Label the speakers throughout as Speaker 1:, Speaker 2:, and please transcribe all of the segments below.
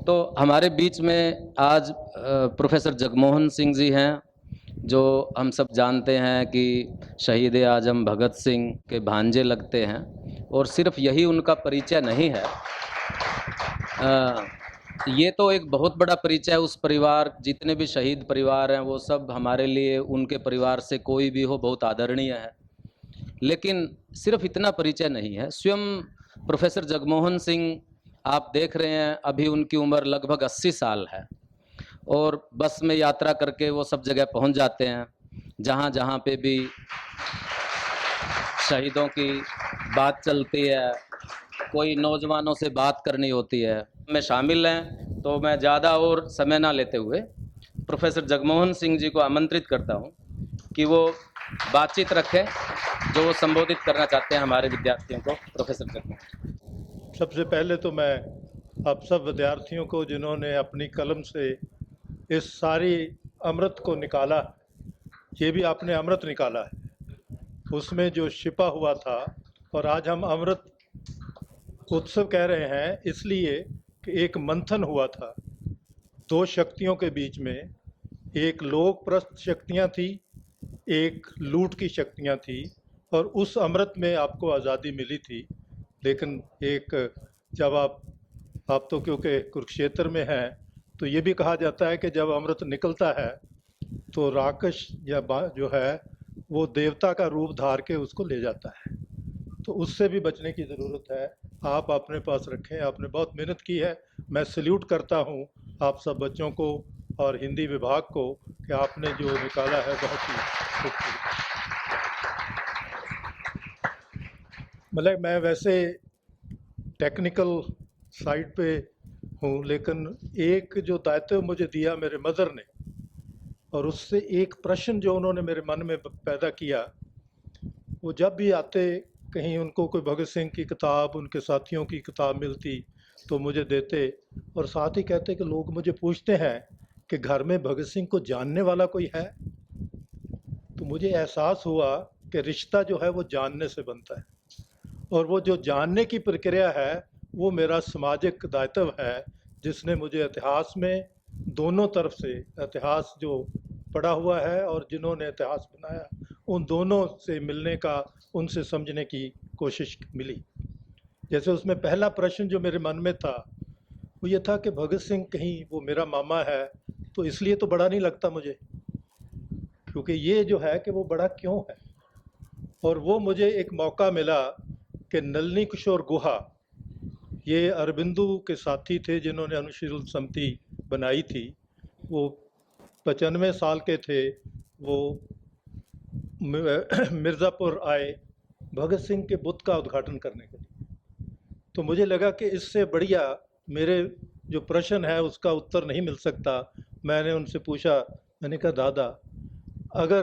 Speaker 1: तो हमारे बीच में आज प्रोफेसर जगमोहन सिंह जी हैं, जो हम सब जानते हैं कि शहीद आजम भगत सिंह के भांजे लगते हैं। और सिर्फ यही उनका परिचय नहीं है, ये तो एक बहुत बड़ा परिचय है। उस परिवार, जितने भी शहीद परिवार हैं, वो सब हमारे लिए, उनके परिवार से कोई भी हो, बहुत आदरणीय है। लेकिन सिर्फ इतना परिचय नहीं है। स्वयं प्रोफेसर जगमोहन सिंह, आप देख रहे हैं, अभी उनकी उम्र लगभग 80 साल है और बस में यात्रा करके वो सब जगह पहुंच जाते हैं जहां जहां पे भी शहीदों की बात चलती है, कोई नौजवानों से बात करनी होती है, में शामिल हैं। तो मैं ज़्यादा और समय ना लेते हुए प्रोफेसर जगमोहन सिंह जी को आमंत्रित करता हूं कि वो बातचीत रखें जो वो संबोधित करना चाहते हैं हमारे विद्यार्थियों को। प्रोफेसर जगमोहन।
Speaker 2: सबसे पहले तो मैं आप सब विद्यार्थियों को, जिन्होंने अपनी कलम से इस सारी अमृत को निकाला, ये भी आपने अमृत निकाला है, उसमें जो छिपा हुआ था। और आज हम अमृत उत्सव कह रहे हैं इसलिए कि एक मंथन हुआ था दो शक्तियों के बीच में। एक लोकप्रस्त शक्तियाँ थी, एक लूट की शक्तियाँ थी, और उस अमृत में आपको आज़ादी मिली थी। लेकिन एक जब आप तो क्योंकि कुरुक्षेत्र में हैं, तो ये भी कहा जाता है कि जब अमृत निकलता है तो राक्षस या जो है वो देवता का रूप धार के उसको ले जाता है। तो उससे भी बचने की ज़रूरत है। आप अपने पास रखें, आपने बहुत मेहनत की है। मैं सल्यूट करता हूँ आप सब बच्चों को और हिंदी विभाग को कि आपने जो निकाला है बहुत ही खूबसूरत। मतलब मैं वैसे टेक्निकल साइड पे हूँ, लेकिन एक जो दायित्व मुझे दिया मेरे मदर ने, और उससे एक प्रश्न जो उन्होंने मेरे मन में पैदा किया, वो जब भी आते कहीं उनको कोई भगत सिंह की किताब, उनके साथियों की किताब मिलती तो मुझे देते, और साथ ही कहते कि लोग मुझे पूछते हैं कि घर में भगत सिंह को जानने वाला कोई है। तो मुझे एहसास हुआ कि रिश्ता जो है वो जानने से बनता है, और वो जो जानने की प्रक्रिया है वो मेरा सामाजिक दायित्व है, जिसने मुझे इतिहास में दोनों तरफ से, इतिहास जो पढ़ा हुआ है और जिन्होंने इतिहास बनाया, उन दोनों से मिलने का, उनसे समझने की कोशिश मिली। जैसे उसमें पहला प्रश्न जो मेरे मन में था वो ये था कि भगत सिंह कहीं वो मेरा मामा है, तो इसलिए तो बड़ा नहीं लगता मुझे, क्योंकि ये जो है कि वो बड़ा क्यों है। और वो मुझे एक मौका मिला कि नलिनी किशोर गुहा, ये अरबिंदु के साथी थे जिन्होंने अनुशीलन समिति बनाई थी। वो 95 साल के थे, वो मिर्ज़ापुर आए भगत सिंह के बुत का उद्घाटन करने के लिए। तो मुझे लगा कि इससे बढ़िया मेरे जो प्रश्न है उसका उत्तर नहीं मिल सकता। मैंने उनसे पूछा, मैंने कहा दादा, अगर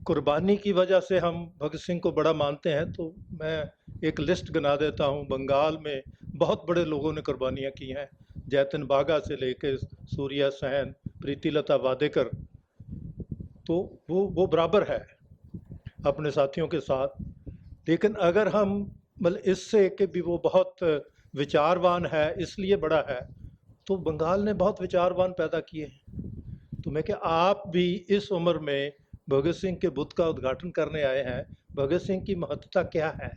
Speaker 2: कुर्बानी की वजह से हम भगत सिंह को बड़ा मानते हैं तो मैं एक लिस्ट गिना देता हूँ। बंगाल में बहुत बड़े लोगों ने कुर्बानियाँ की हैं, जैतन बागा से लेकर सूर्या सेन, प्रीतिलता वाडेकर, तो वो बराबर है अपने साथियों के साथ। लेकिन अगर हम मतलब इससे कि भी वो बहुत विचारवान है इसलिए बड़ा है, तो बंगाल ने बहुत विचारवान पैदा किए हैं। तो मैं कि आप भी इस उम्र में भगत सिंह के बुत का उद्घाटन करने आए हैं, भगत सिंह की महत्ता क्या है।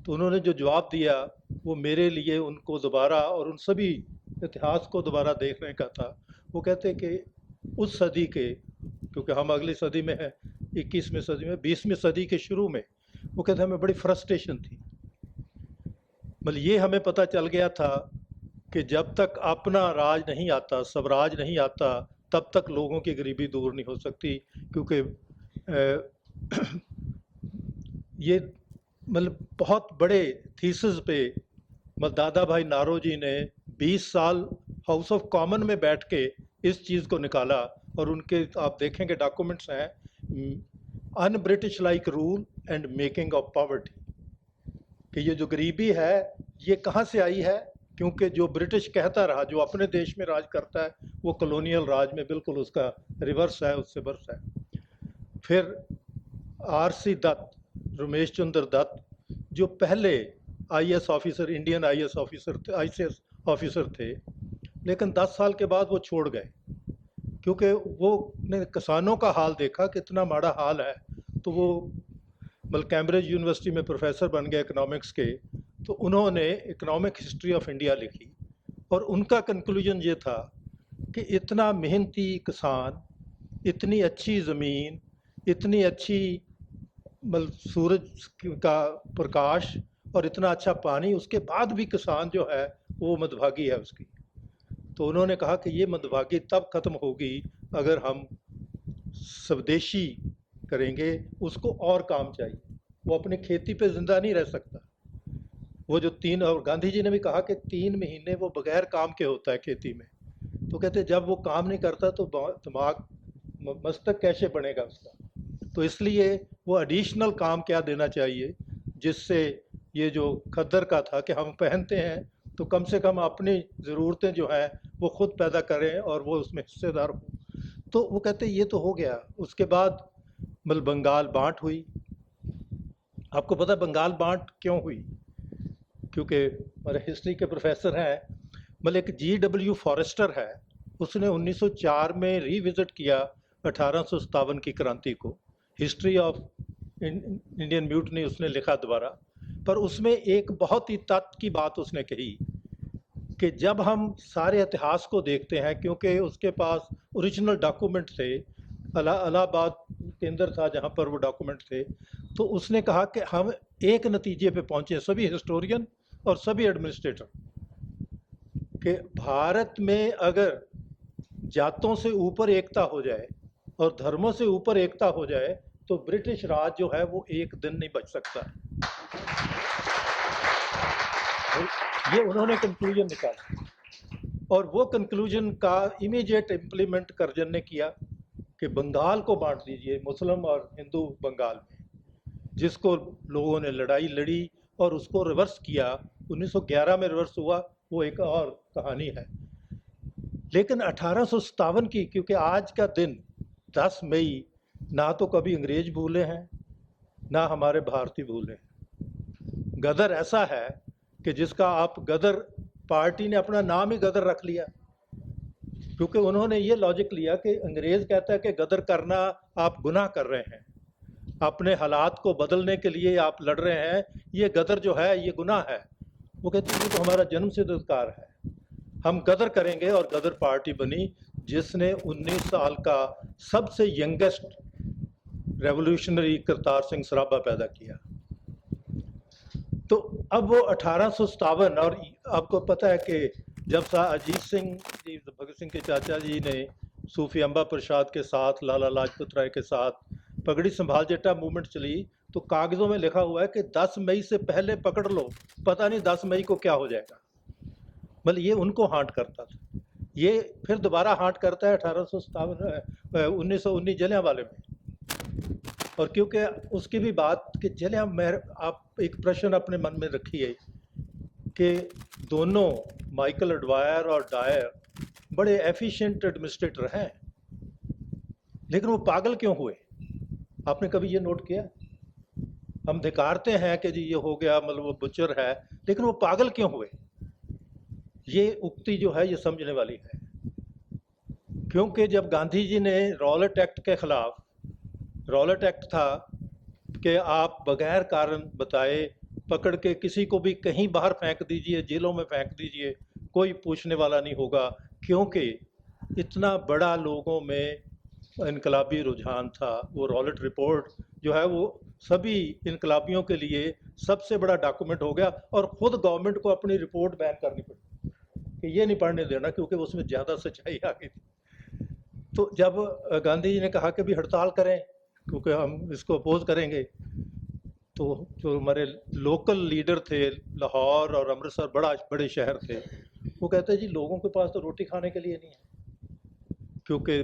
Speaker 2: तो उन्होंने जो जवाब दिया वो मेरे लिए उनको दोबारा और उन सभी इतिहास को दोबारा देखने का था। वो कहते कि उस सदी के, क्योंकि हम अगली सदी में हैं, 21वीं सदी में, 20वीं सदी के शुरू में, वो कहते हमें बड़ी फ्रस्ट्रेशन थी। मतलब ये हमें पता चल गया था कि जब तक अपना राज नहीं आता, स्वराज नहीं आता, तब तक लोगों की गरीबी दूर नहीं हो सकती। क्योंकि ये मतलब बहुत बड़े थीसिस पे मतलब दादा भाई नारोजी ने 20 साल हाउस ऑफ कॉमन में बैठ के इस चीज़ को निकाला। और उनके आप देखेंगे डॉक्यूमेंट्स हैं, un British like rule and making of poverty, कि ये जो गरीबी है ये कहाँ से आई है। क्योंकि जो ब्रिटिश कहता रहा, जो अपने देश में राज करता है, वो कॉलोनियल राज में बिल्कुल उसका रिवर्स है, उससे वर्स है। फिर आर.सी. दत्त, रमेश चंद्र दत्त, जो पहले IAS officer, Indian IAS officer थे, आईसीएस ऑफिसर थे, लेकिन 10 साल के बाद वो छोड़ गए, क्योंकि वो ने किसानों का हाल देखा कितना माड़ा हाल है। तो वो मतलब कैम्ब्रिज यूनिवर्सिटी में प्रोफेसर बन गए इकोनॉमिक्स के। तो उन्होंने इकोनॉमिक हिस्ट्री ऑफ इंडिया लिखी और उनका कंक्लूजन ये था कि इतना मेहनती किसान, इतनी अच्छी ज़मीन, इतनी अच्छी मतलब सूरज का प्रकाश और इतना अच्छा पानी, उसके बाद भी किसान जो है वो मंदभागी है उसकी। तो उन्होंने कहा कि ये मंदभागी तब ख़त्म होगी अगर हम स्वदेशी करेंगे, उसको और काम चाहिए, वो अपनी खेती पे ज़िंदा नहीं रह सकता। वो जो और गांधी जी ने भी कहा कि 3 महीने वो बगैर काम के होता है खेती में। तो कहते जब वो काम नहीं करता तो दिमाग मस्तक कैसे बनेगा उसका। तो इसलिए वो एडिशनल काम क्या देना चाहिए, जिससे ये जो खद्दर का था कि हम पहनते हैं तो कम से कम अपनी ज़रूरतें जो हैं वो खुद पैदा करें और वो उसमें हिस्सेदार हो। तो वो कहते ये तो हो गया। उसके बाद मतलब बंगाल बांट हुई। आपको पता है बंगाल बांट क्यों हुई? क्योंकि हमारे हिस्ट्री के प्रोफेसर हैं, मतलब एक G.W. फॉरेस्टर है, उसने 1904 में रिविज़िट किया 1857 की क्रांति को। हिस्ट्री ऑफ इंडियन म्यूटनी उसने लिखा दोबारा, पर उसमें एक बहुत ही तथ्य की बात उसने कही कि जब हम सारे इतिहास को देखते हैं, क्योंकि उसके पास ओरिजिनल डॉक्यूमेंट थे, इलाहाबाद केंद्र था जहाँ पर वो डॉक्यूमेंट थे, तो उसने कहा कि हम एक नतीजे पे पहुँचे, सभी हिस्टोरियन और सभी एडमिनिस्ट्रेटर, कि भारत में अगर जातों से ऊपर एकता हो जाए और धर्मों से ऊपर एकता हो जाए तो ब्रिटिश राज जो है वो एक दिन नहीं बच सकता। ये उन्होंने कंक्लूजन निकाला और वो कंक्लूजन का इमीडिएट इम्प्लीमेंट करजन ने किया कि बंगाल को बांट दीजिए, मुस्लिम और हिंदू बंगाल में, जिसको लोगों ने लड़ाई लड़ी और उसको रिवर्स किया। 1911 में रिवर्स हुआ, वो एक और कहानी है। लेकिन 1857 की, क्योंकि आज का दिन 10 मई ना तो कभी अंग्रेज भूले हैं ना हमारे भारतीय भूले हैं। गदर ऐसा है कि जिसका आप गदर पार्टी ने अपना नाम ही गदर रख लिया, क्योंकि उन्होंने ये लॉजिक लिया कि अंग्रेज कहता है कि गदर करना आप गुनाह कर रहे हैं, अपने हालात को बदलने के लिए आप लड़ रहे हैं, ये गदर जो है ये गुनाह है। वो कहते हैं ये तो हमारा जन्मसिद्ध अधिकार है, हम गदर करेंगे। और गदर पार्टी बनी जिसने 19 साल का सबसे यंगेस्ट रेवोल्यूशनरी करतार सिंह सराभा पैदा किया। तो अब वो 1857, और आपको पता है कि जब अजीत सिंह जी, भगत सिंह के चाचा जी ने सूफी अम्बा प्रसाद के साथ, लाला लाजपत राय के साथ पगड़ी संभाल जट्टा मूवमेंट चली, तो कागज़ों में लिखा हुआ है कि 10 मई से पहले पकड़ लो, पता नहीं 10 मई को क्या हो जाएगा। मतलब ये उनको हांट करता था, ये फिर दोबारा हांट करता है 1919 जलियांवाले में। और क्योंकि उसकी भी बात कि आप एक प्रश्न अपने मन में रखिए कि दोनों माइकल एडवायर और डायर बड़े एफिशिएंट एडमिनिस्ट्रेटर हैं, लेकिन वो पागल क्यों हुए? आपने कभी ये नोट किया? हम धिकारते हैं कि जी ये हो गया, मतलब वो बुचर है, लेकिन वो पागल क्यों हुए? ये उक्ति जो है ये समझने वाली है। क्योंकि जब गांधी जी ने रॉलेट एक्ट के खिलाफ, रॉलेट एक्ट था कि आप बगैर कारण बताए पकड़ के किसी को भी कहीं बाहर फेंक दीजिए, जेलों में फेंक दीजिए, कोई पूछने वाला नहीं होगा, क्योंकि इतना बड़ा लोगों में इनकलाबी रुझान था। वो रॉलेट रिपोर्ट जो है वो सभी इनकलाबियों के लिए सबसे बड़ा डॉक्यूमेंट हो गया, और ख़ुद गवर्नमेंट को अपनी रिपोर्ट बैन करनी पड़ी कि ये नहीं पढ़ने देना, क्योंकि उसमें ज़्यादा सच्चाई आ गई थी। तो जब गांधी जी ने कहा कि भी हड़ताल करें क्योंकि हम इसको अपोज करेंगे, तो जो हमारे लोकल लीडर थे, लाहौर और अमृतसर बड़े शहर थे, वो कहते जी लोगों के पास तो रोटी खाने के लिए नहीं है, क्योंकि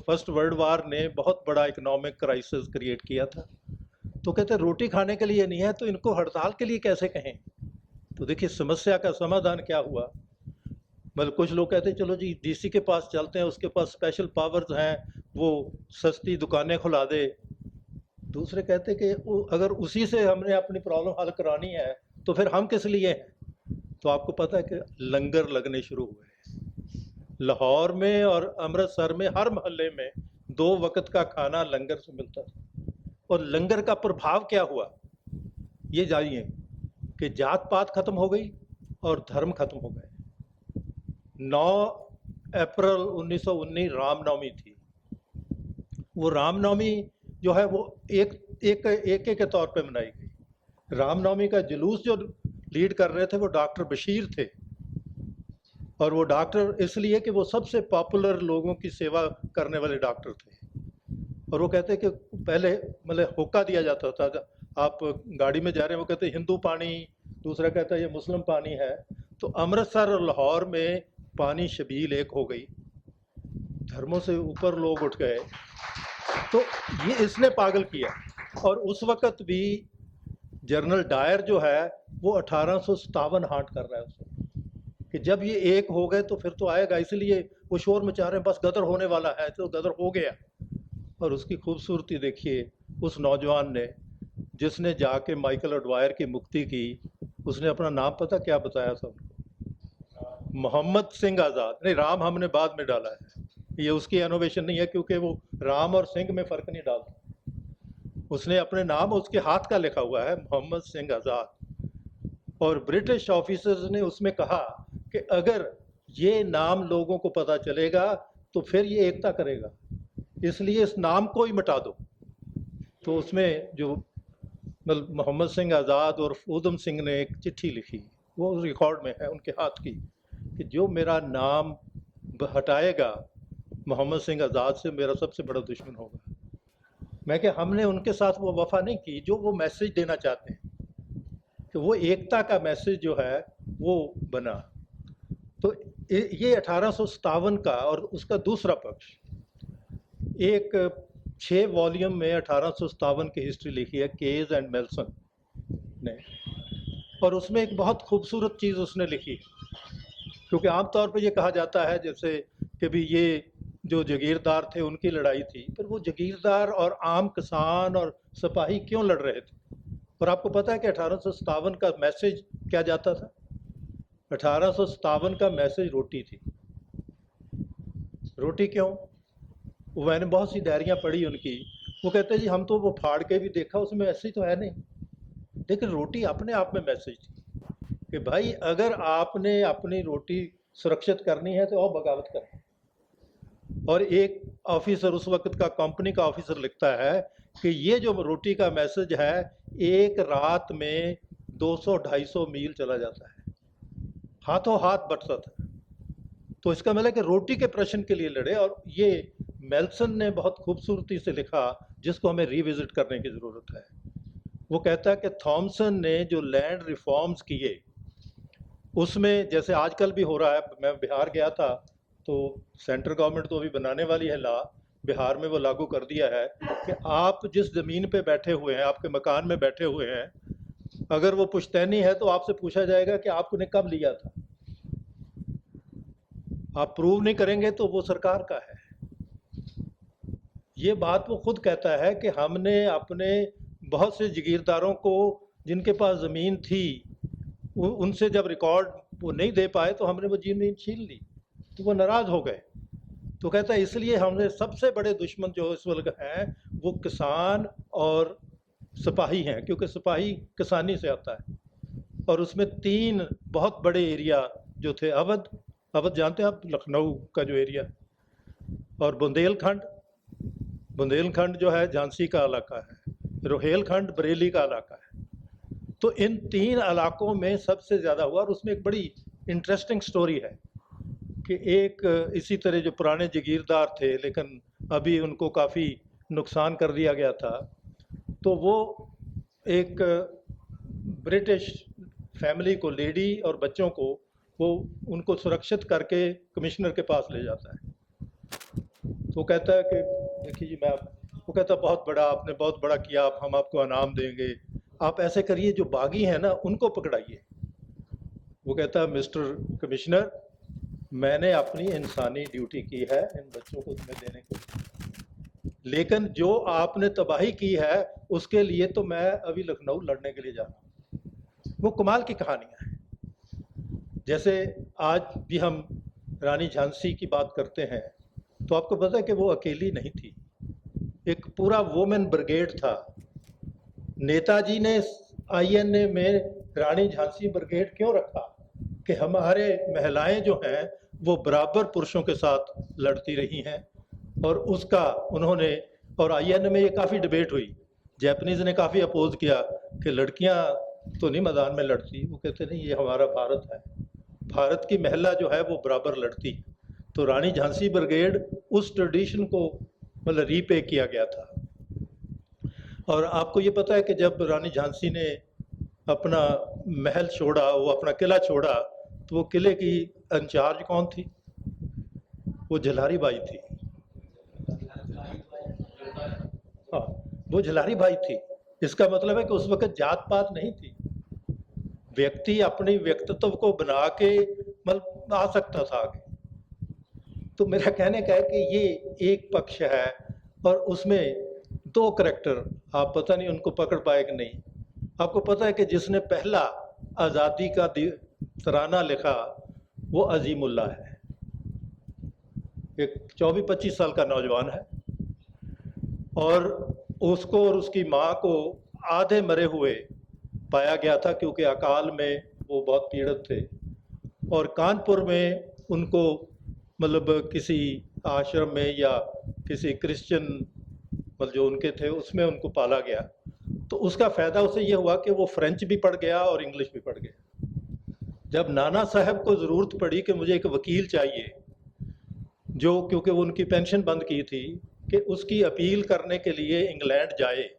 Speaker 2: फर्स्ट वर्ल्ड वार ने बहुत बड़ा इकोनॉमिक क्राइसिस क्रिएट किया था। तो कहते रोटी खाने के लिए नहीं है, तो इनको हड़ताल के लिए कैसे कहें? तो देखिए समस्या का समाधान क्या हुआ। मतलब कुछ लोग कहते हैं चलो जी डीसी के पास चलते हैं, उसके पास स्पेशल पावर्स हैं, वो सस्ती दुकानें खुला दे। दूसरे कहते कि अगर उसी से हमने अपनी प्रॉब्लम हल करानी है तो फिर हम किस लिए हैं? तो आपको पता है कि लंगर लगने शुरू हुए। लाहौर में और अमृतसर में हर मोहल्ले में 2 वक्त का खाना लंगर से मिलता था। और लंगर का प्रभाव क्या हुआ, ये जानिए कि जात पात खत्म हो गई और धर्म खत्म हो गए। 9 अप्रैल 1919 रामनवमी थी। वो रामनवमी जो है वो एक के तौर पे मनाई गई। रामनवमी का जुलूस जो लीड कर रहे थे वो डॉक्टर बशीर थे, और वो डॉक्टर इसलिए कि वो सबसे पॉपुलर लोगों की सेवा करने वाले डॉक्टर थे। और वो कहते कि पहले मतलब होका दिया जाता था, आप गाड़ी में जा रहे हैं, वो कहते हिंदू पानी, दूसरा कहता है ये मुस्लिम पानी है। तो अमृतसर और लाहौर में पानी शबील एक हो गई, धर्मों से ऊपर लोग उठ गए। तो ये इसने पागल किया। और उस वक़्त भी जनरल डायर जो है वो 1857 हांट कर रहा है उसको, कि जब ये एक हो गए तो फिर तो आएगा, इसलिए वो शोर मचा रहे हैं बस गदर होने वाला है। तो गदर हो गया। और उसकी खूबसूरती देखिए उस नौजवान ने, जिसने जाके माइकल ऑडवायर की मुक्ति की। उसने अपना नाम पता क्या बताया था उनको? मोहम्मद सिंह आज़ाद। नहीं, राम हमने बाद में डाला है, ये उसकी इनोवेशन नहीं है, क्योंकि वो राम और सिंह में फ़र्क नहीं डालता। उसने अपने नाम उसके हाथ का लिखा हुआ है, मोहम्मद सिंह आज़ाद। और ब्रिटिश ऑफिसर्स ने उसमें कहा कि अगर ये नाम लोगों को पता चलेगा तो फिर ये एकता करेगा, इसलिए इस नाम को ही मिटा दो। तो उसमें जो मोहम्मद सिंह आज़ाद और ऊधम सिंह ने एक चिट्ठी लिखी, वो रिकॉर्ड में है उनके हाथ की, कि जो मेरा नाम हटाएगा मोहम्मद सिंह आज़ाद से, मेरा सबसे बड़ा दुश्मन होगा। मैं कि हमने उनके साथ वो वफा नहीं की जो वो मैसेज देना चाहते हैं, कि वो एकता का मैसेज जो है वो बना। तो ये 1857 का। और उसका दूसरा पक्ष, एक 6 वॉल्यूम में 1857 की हिस्ट्री लिखी है केज एंड मेल्सन ने, और उसमें एक बहुत खूबसूरत चीज़ उसने लिखी। क्योंकि आमतौर पर ये कहा जाता है जैसे कि भी ये जो जागीरदार थे उनकी लड़ाई थी, पर वो जागीरदार और आम किसान और सिपाही क्यों लड़ रहे थे? और आपको पता है कि 1857 का मैसेज क्या जाता था? 1857 का मैसेज रोटी थी। रोटी क्यों? वो मैंने बहुत सी डायरियाँ पढ़ी उनकी। वो कहते जी हम तो वो फाड़ के भी देखा, उसमें ऐसी तो है नहीं, लेकिन रोटी अपने आप में मैसेज थी कि भाई अगर आपने अपनी रोटी सुरक्षित करनी है तो और बगावत करें। और एक ऑफिसर उस वक्त का कंपनी का ऑफिसर लिखता है कि ये जो रोटी का मैसेज है एक रात में 200-250 मील चला जाता है, हाथों हाथ बटता था। तो इसका मतलब कि रोटी के प्रश्न के लिए लड़े। और ये मेल्सन ने बहुत खूबसूरती से लिखा, जिसको हमें रिविजिट करने की ज़रूरत है। वो कहता है कि थॉमसन ने जो लैंड रिफॉर्म्स किए, उसमें जैसे आजकल भी हो रहा है, मैं बिहार गया था तो सेंट्रल गवर्नमेंट तो अभी बनाने वाली है लॉ, बिहार में वो लागू कर दिया है कि आप जिस ज़मीन पे बैठे हुए हैं, आपके मकान में बैठे हुए हैं, अगर वो पुश्तैनी है तो आपसे पूछा जाएगा कि आपने कब लिया था। आप प्रूव नहीं करेंगे तो वो सरकार का है। ये बात वो खुद कहता है कि हमने अपने बहुत से जागीरदारों को जिनके पास ज़मीन थी, उनसे जब रिकॉर्ड वो नहीं दे पाए तो हमने वो ज़मीन छीन ली, तो वो नाराज़ हो गए। तो कहता है इसलिए हमने सबसे बड़े दुश्मन जो इस वक्त हैं वो किसान और सिपाही हैं, क्योंकि सिपाही किसानी से आता है। और उसमें 3 बहुत बड़े एरिया जो थे, अवध जानते हैं आप, लखनऊ का जो एरिया, और बुंदेलखंड जो है झांसी का इलाका है, रोहेलखंड बरेली का इलाका है। तो इन 3 इलाकों में सबसे ज़्यादा हुआ। और उसमें एक बड़ी इंटरेस्टिंग स्टोरी है कि एक इसी तरह जो पुराने जागीरदार थे लेकिन अभी उनको काफ़ी नुकसान कर दिया गया था, तो वो एक ब्रिटिश फैमिली को, लेडी और बच्चों को, वो उनको सुरक्षित करके कमिश्नर के पास ले जाता है। तो कहता है कि देखिए जी वो कहता बहुत बड़ा, आपने बहुत बड़ा किया, आप हम आपको इनाम देंगे, आप ऐसे करिए जो बागी हैं ना उनको पकड़ाइए। वो कहता है मिस्टर कमिश्नर, मैंने अपनी इंसानी ड्यूटी की है इन बच्चों को तुम्हें देने को, लेकिन जो आपने तबाही की है उसके लिए तो मैं अभी लखनऊ लड़ने के लिए जा रहा हूँ। वो कमाल की कहानियाँ हैं। जैसे आज भी हम रानी झांसी की बात करते हैं, तो आपको पता है कि वो अकेली नहीं थी, एक पूरा वुमेन ब्रिगेड था। नेताजी ने आईएनए में रानी झांसी ब्रिगेड क्यों रखा कि हमारे महिलाएं जो हैं वो बराबर पुरुषों के साथ लड़ती रही हैं, और उसका उन्होंने, और आईएनए में ये काफ़ी डिबेट हुई, जैपनीज ने काफ़ी अपोज किया कि लड़कियां तो नहीं मैदान में लड़ती, वो कहते नहीं, ये हमारा भारत है, भारत की महिला जो है वो बराबर लड़ती। तो रानी झांसी ब्रिगेड उस ट्रेडिशन को मतलब रीपे किया गया था। और आपको ये पता है कि जब रानी झांसी ने अपना महल छोड़ा, वो अपना किला छोड़ा, तो वो किले की इंचार्ज कौन थी? वो झलारी बाई थी। हाँ, वो झलारी बाई थी। इसका मतलब है कि उस वक्त जात पात नहीं थी, व्यक्ति अपने व्यक्तित्व को बना के मतलब आ सकता था आगे। तो मेरा कहने का है कि ये एक पक्ष है, और उसमें दो करैक्टर आप पता नहीं उनको पकड़ पाए कि नहीं। आपको पता है कि जिसने पहला आज़ादी का तराना लिखा वो अजीमुल्लाह है, एक 24-25 साल का नौजवान है, और उसको और उसकी माँ को आधे मरे हुए पाया गया था, क्योंकि अकाल में वो बहुत पीड़ित थे, और कानपुर में उनको मतलब किसी आश्रम में या किसी क्रिश्चियन मतलब जो उनके थे उसमें उनको पाला गया। तो उसका फ़ायदा उसे ये हुआ कि वो फ्रेंच भी पढ़ गया और इंग्लिश भी पढ़ गया। जब नाना साहब को ज़रूरत पड़ी कि मुझे एक वकील चाहिए, जो क्योंकि वो उनकी पेंशन बंद की थी, कि उसकी अपील करने के लिए इंग्लैंड जाए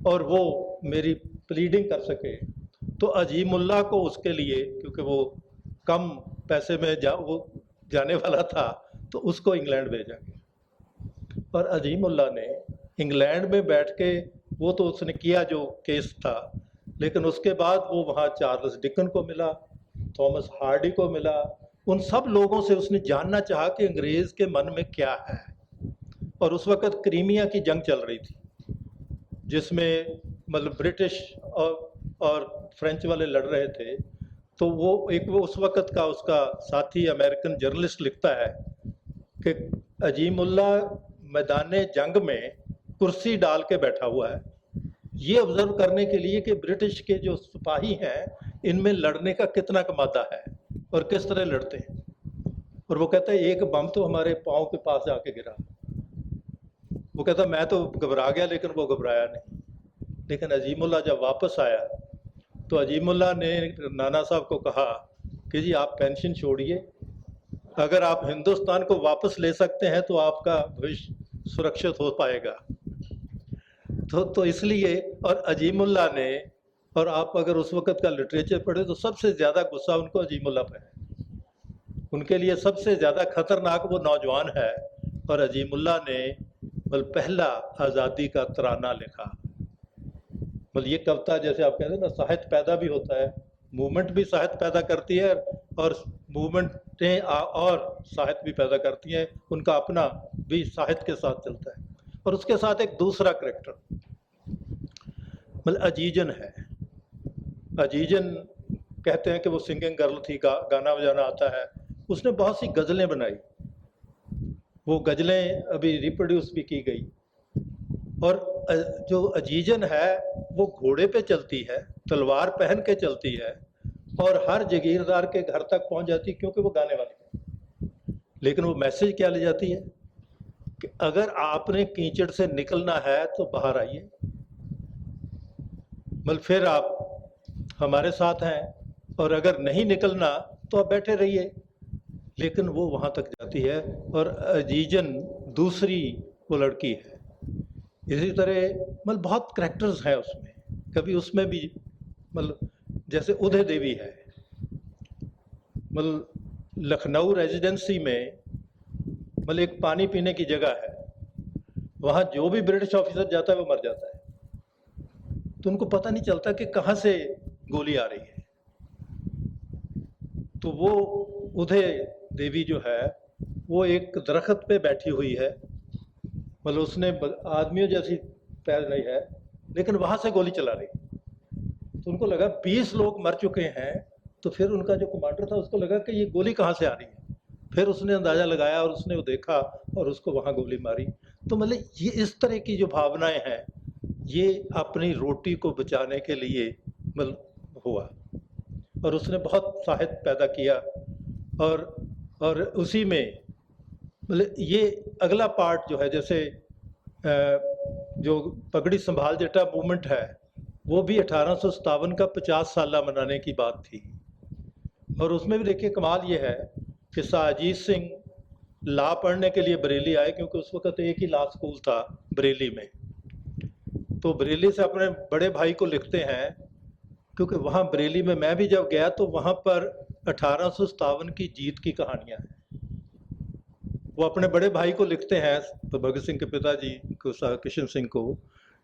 Speaker 2: और वो मेरी प्लीडिंग कर सके, तो अजीमुल्लाह को उसके लिए, क्योंकि वो कम पैसे में वो जाने वाला था, तो उसको इंग्लैंड भेजा गया। और अजीमुल्लाह ने इंग्लैंड में बैठ के वो तो उसने किया जो केस था, लेकिन उसके बाद वो वहाँ चार्ल्स डिकन को मिला, थॉमस हार्डी को मिला, उन सब लोगों से उसने जानना चाहा कि अंग्रेज़ के मन में क्या है। और उस वक़्त क्रीमिया की जंग चल रही थी, जिसमें मतलब ब्रिटिश और फ्रेंच वाले लड़ रहे थे। तो वो उस वक़्त का उसका साथी अमेरिकन जर्नलिस्ट लिखता है कि अजीमुल्लाह मैदान जंग में कुर्सी डाल के बैठा हुआ है, ये ऑब्जर्व करने के लिए कि ब्रिटिश के जो सिपाही हैं इनमें लड़ने का कितना कमादा है और किस तरह लड़ते हैं। और वो कहता है एक बम तो हमारे पाँव के पास आके गिरा, वो कहता मैं तो घबरा गया, लेकिन वो घबराया नहीं। लेकिन अजीमुल्लाह जब वापस आया तो अजीमुल्लाह ने नाना साहब को कहा कि जी आप पेंशन छोड़िए, अगर आप हिंदुस्तान को वापस ले सकते हैं तो आपका भविष्य सुरक्षित हो पाएगा। तो इसलिए, और अजीमुल्लाह ने, और आप अगर उस वक़्त का लिटरेचर पढ़े तो सबसे ज़्यादा गुस्सा उनको अजीमुल्लाह पे है। उनके लिए सबसे ज़्यादा खतरनाक वो नौजवान है, और अजीमुल्लाह ने मतलब पहला आज़ादी का तराना लिखा। मतलब ये कविता, जैसे आप कहते हैं ना, साहित्य पैदा भी होता है, मूवमेंट भी साहित्य पैदा करती है, और मूवमेंटें और साहित्य भी पैदा करती हैं, उनका अपना भी साहित्य के साथ चलता है। और उसके साथ एक दूसरा करैक्टर मतलब अजीजन है। अजीजन कहते हैं कि वो सिंगिंग गर्ल थी, गाना बजाना आता है, उसने बहुत सी गज़लें बनाई, वो गज़लें अभी रिप्रोड्यूस भी की गई। और जो अजीजन है वो घोड़े पे चलती है, तलवार पहन के चलती है, और हर जागीरदार के घर तक पहुंच जाती, क्योंकि वो गाने वाली है। लेकिन वो मैसेज क्या ले जाती है कि अगर आपने कीचड़ से निकलना है तो बाहर आइए, मतलब फिर आप हमारे साथ हैं, और अगर नहीं निकलना तो आप बैठे रहिए। लेकिन वो वहाँ तक जाती है, और अजीजन दूसरी वो लड़की है। इसी तरह मतलब बहुत करैक्टर्स हैं उसमें। कभी उसमें भी मतलब जैसे उदय देवी है, मतलब लखनऊ रेजिडेंसी में मतलब एक पानी पीने की जगह है, वहाँ जो भी ब्रिटिश ऑफिसर जाता है वो मर जाता है, तो उनको पता नहीं चलता कि कहाँ से गोली आ रही है। तो वो उदय देवी जो है वो एक दरख्त पे बैठी हुई है, मतलब उसने आदमियों जैसी पैर नहीं है, लेकिन वहाँ से गोली चला रही। तो उनको लगा 20 लोग मर चुके हैं, तो फिर उनका जो कमांडर था उसको लगा कि ये गोली कहाँ से आ रही है, फिर उसने अंदाज़ा लगाया और उसने वो देखा और उसको वहाँ गोली मारी। तो मतलब ये इस तरह की जो भावनाएं हैं, ये अपनी रोटी को बचाने के लिए मतलब हुआ, और उसने बहुत साहित्य पैदा किया। और उसी में मतलब ये अगला पार्ट जो है, जैसे जो पगड़ी संभाल जटा मूवमेंट है, वो भी 1857 का 50 साला मनाने की बात थी। और उसमें भी देखिए कमाल ये है कि साजीद सिंह लॉ पढ़ने के लिए बरेली आए, क्योंकि उस वक्त एक ही लॉ स्कूल था बरेली में। तो बरेली से अपने बड़े भाई को लिखते हैं, क्योंकि वहाँ बरेली में मैं भी जब गया तो वहाँ पर 1857 की जीत की कहानियाँ हैं। वो अपने बड़े भाई को लिखते हैं, तो भगत सिंह के पिताजी को, किशन सिंह को,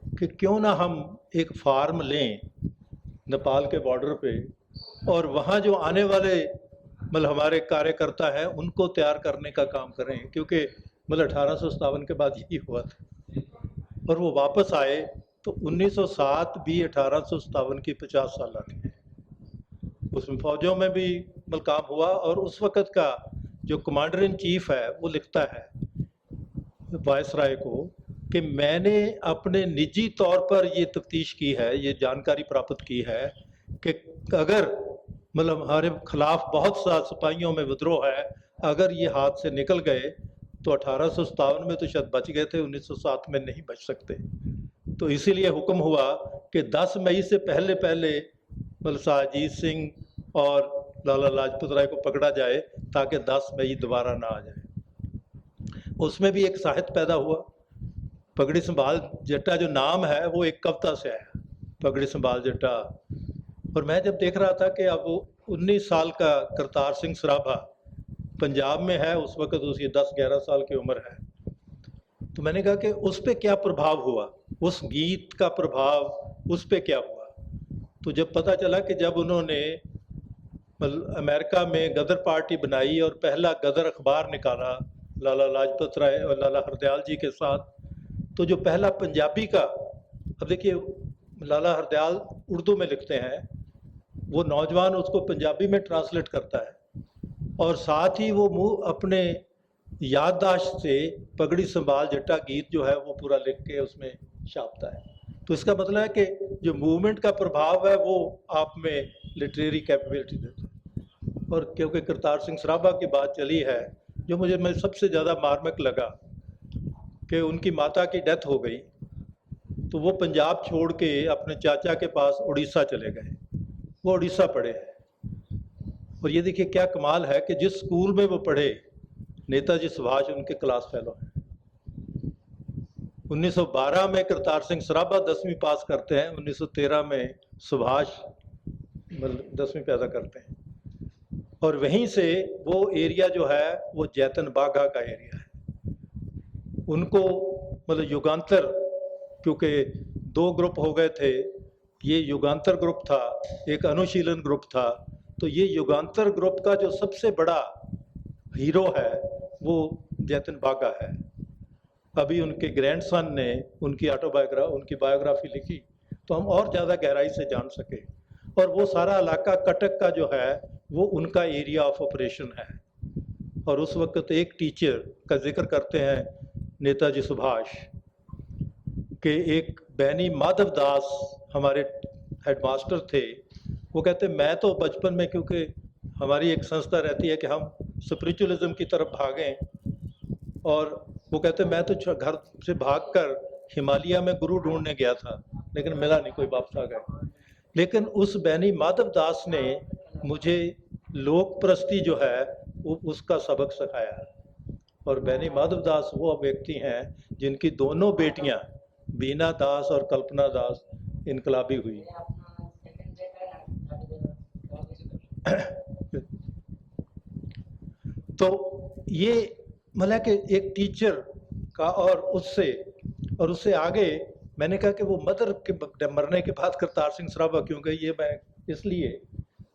Speaker 2: कि क्यों ना हम एक फार्म लें नेपाल के बॉर्डर पे, और वहाँ जो आने वाले मतलब हमारे कार्यकर्ता हैं उनको तैयार करने का काम करें, क्योंकि मतलब 1857 के बाद यही हुआ था। और वो वापस आए तो 1907 भी 1857 की 50 साल थी। उसमें फौजों में भी मतलब काम हुआ। और उस वक़्त का जो कमांडर इन चीफ है वो लिखता है वायसराय को कि मैंने अपने निजी तौर पर ये तफ्तीश की है, ये जानकारी प्राप्त की है कि अगर मतलब हमारे खिलाफ बहुत सा सिपाहियों में विद्रोह है, अगर ये हाथ से निकल गए तो 1857 में तो शायद बच गए थे, 1907 में नहीं बच सकते। तो इसीलिए हुक्म हुआ कि 10 मई से पहले पहले मतलब साजीद सिंह और लाला लाजपत राय को पकड़ा जाए, ताकि 10 मई दोबारा ना आ जाए। उसमें भी एक साहित्य पैदा हुआ। पगड़ी संभाल जट्टा जो नाम है वो एक कविता से आया, पगड़ी संभाल जट्टा। और मैं जब देख रहा था कि अब 19 साल का करतार सिंह सराभा पंजाब में है, उस वक्त उसकी 10-11 साल की उम्र है, तो मैंने कहा कि उस पर क्या प्रभाव हुआ, उस गीत का प्रभाव उस पर क्या हुआ। तो जब पता चला कि जब उन्होंने अमेरिका में गदर पार्टी बनाई और पहला गदर अखबार निकाला लाला लाजपत राय और लाला हरदयाल जी के साथ, तो जो पहला पंजाबी का, अब देखिए लाला हरदयाल उर्दू में लिखते हैं, वो नौजवान उसको पंजाबी में ट्रांसलेट करता है, और साथ ही वो अपने याददाश्त से पगड़ी संभाल जट्टा गीत जो है वो पूरा लिख के उसमें छापता है। तो इसका मतलब है कि जो मूवमेंट का प्रभाव है वो आप में लिटरेरी कैपेबिलिटी देता है। और क्योंकि करतार सिंह सराभा की बात चली है, जो मुझे सबसे ज़्यादा मार्मिक लगा कि उनकी माता की डेथ हो गई, तो वो पंजाब छोड़ के अपने चाचा के पास उड़ीसा चले गए, वो उड़ीसा पढ़े हैं। और ये देखिए क्या कमाल है कि जिस स्कूल में वो पढ़े, नेताजी सुभाष उनके क्लास फेलो हैं। 1912 में करतार सिंह सराभा 10वीं पास करते हैं, 1913 में सुभाष 10वीं पैदा करते हैं। और वहीं से वो एरिया जो है वो जैतन बाघा का एरिया है। उनको मतलब युगांतर, क्योंकि 2 ग्रुप हो गए थे, ये युगांतर ग्रुप था, एक अनुशीलन ग्रुप था। तो ये युगांतर ग्रुप का जो सबसे बड़ा हीरो है वो जैतन बाघा है। अभी उनके ग्रैंडसन ने उनकी उनकी बायोग्राफी लिखी, तो हम और ज़्यादा गहराई से जान सके। और वो सारा इलाका कटक का जो है वो उनका एरिया ऑफ ऑपरेशन है। और उस वक्त एक टीचर का जिक्र करते हैं नेताजी सुभाष के, एक बैनी माधव दास हमारे हेडमास्टर थे। वो कहते मैं तो बचपन में, क्योंकि हमारी एक संस्था रहती है कि हम स्पिरिचुअलिज्म की तरफ भागें, और वो कहते मैं तो घर से भागकर हिमालय में गुरु ढूंढने गया था, लेकिन मिला नहीं, कोई वापस आ गए। लेकिन उस बैनी माधव दास ने मुझे लोक प्रस्ती जो है उसका सबक सिखाया। और बैनी माधव दास वो व्यक्ति हैं जिनकी दोनों बेटियां बीना दास और कल्पना दास इनकलाबी हुई। तो ये मतलब कि एक टीचर का, और उससे आगे मैंने कहा कि वो मदर के मरने के बाद करतार सिंह सराभा क्यों गई, ये मैं इसलिए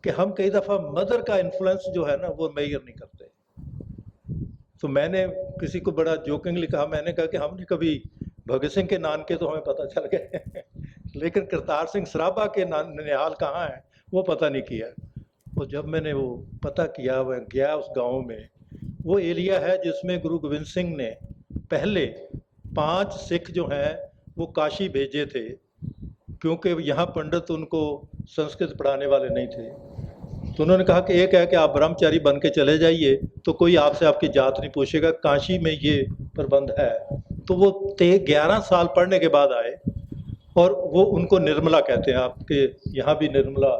Speaker 2: कि हम कई दफ़ा मदर का इन्फ्लुएंस जो है ना वो मेजर नहीं करते। तो मैंने किसी को बड़ा जोकिंगली कहा, मैंने कहा कि हमने कभी भगत सिंह के नानके तो हमें पता चल गए लेकिन करतार सिंह सराभा के ननिहाल कहाँ है वो पता नहीं किया। तो जब मैंने वो पता किया, वह गया उस गांव में, वो एरिया है जिसमें गुरु गोविंद सिंह ने पहले 5 सिख जो हैं वो काशी भेजे थे, क्योंकि यहाँ पंडित उनको संस्कृत पढ़ाने वाले नहीं थे। तो उन्होंने कहा कि एक है कि आप ब्रह्मचारी बन के चले जाइए, तो कोई आपसे आपकी जात नहीं पूछेगा, काशी में ये प्रबंध है। तो वो 11 साल पढ़ने के बाद आए, और वो उनको निर्मला कहते हैं, आपके यहाँ भी निर्मला,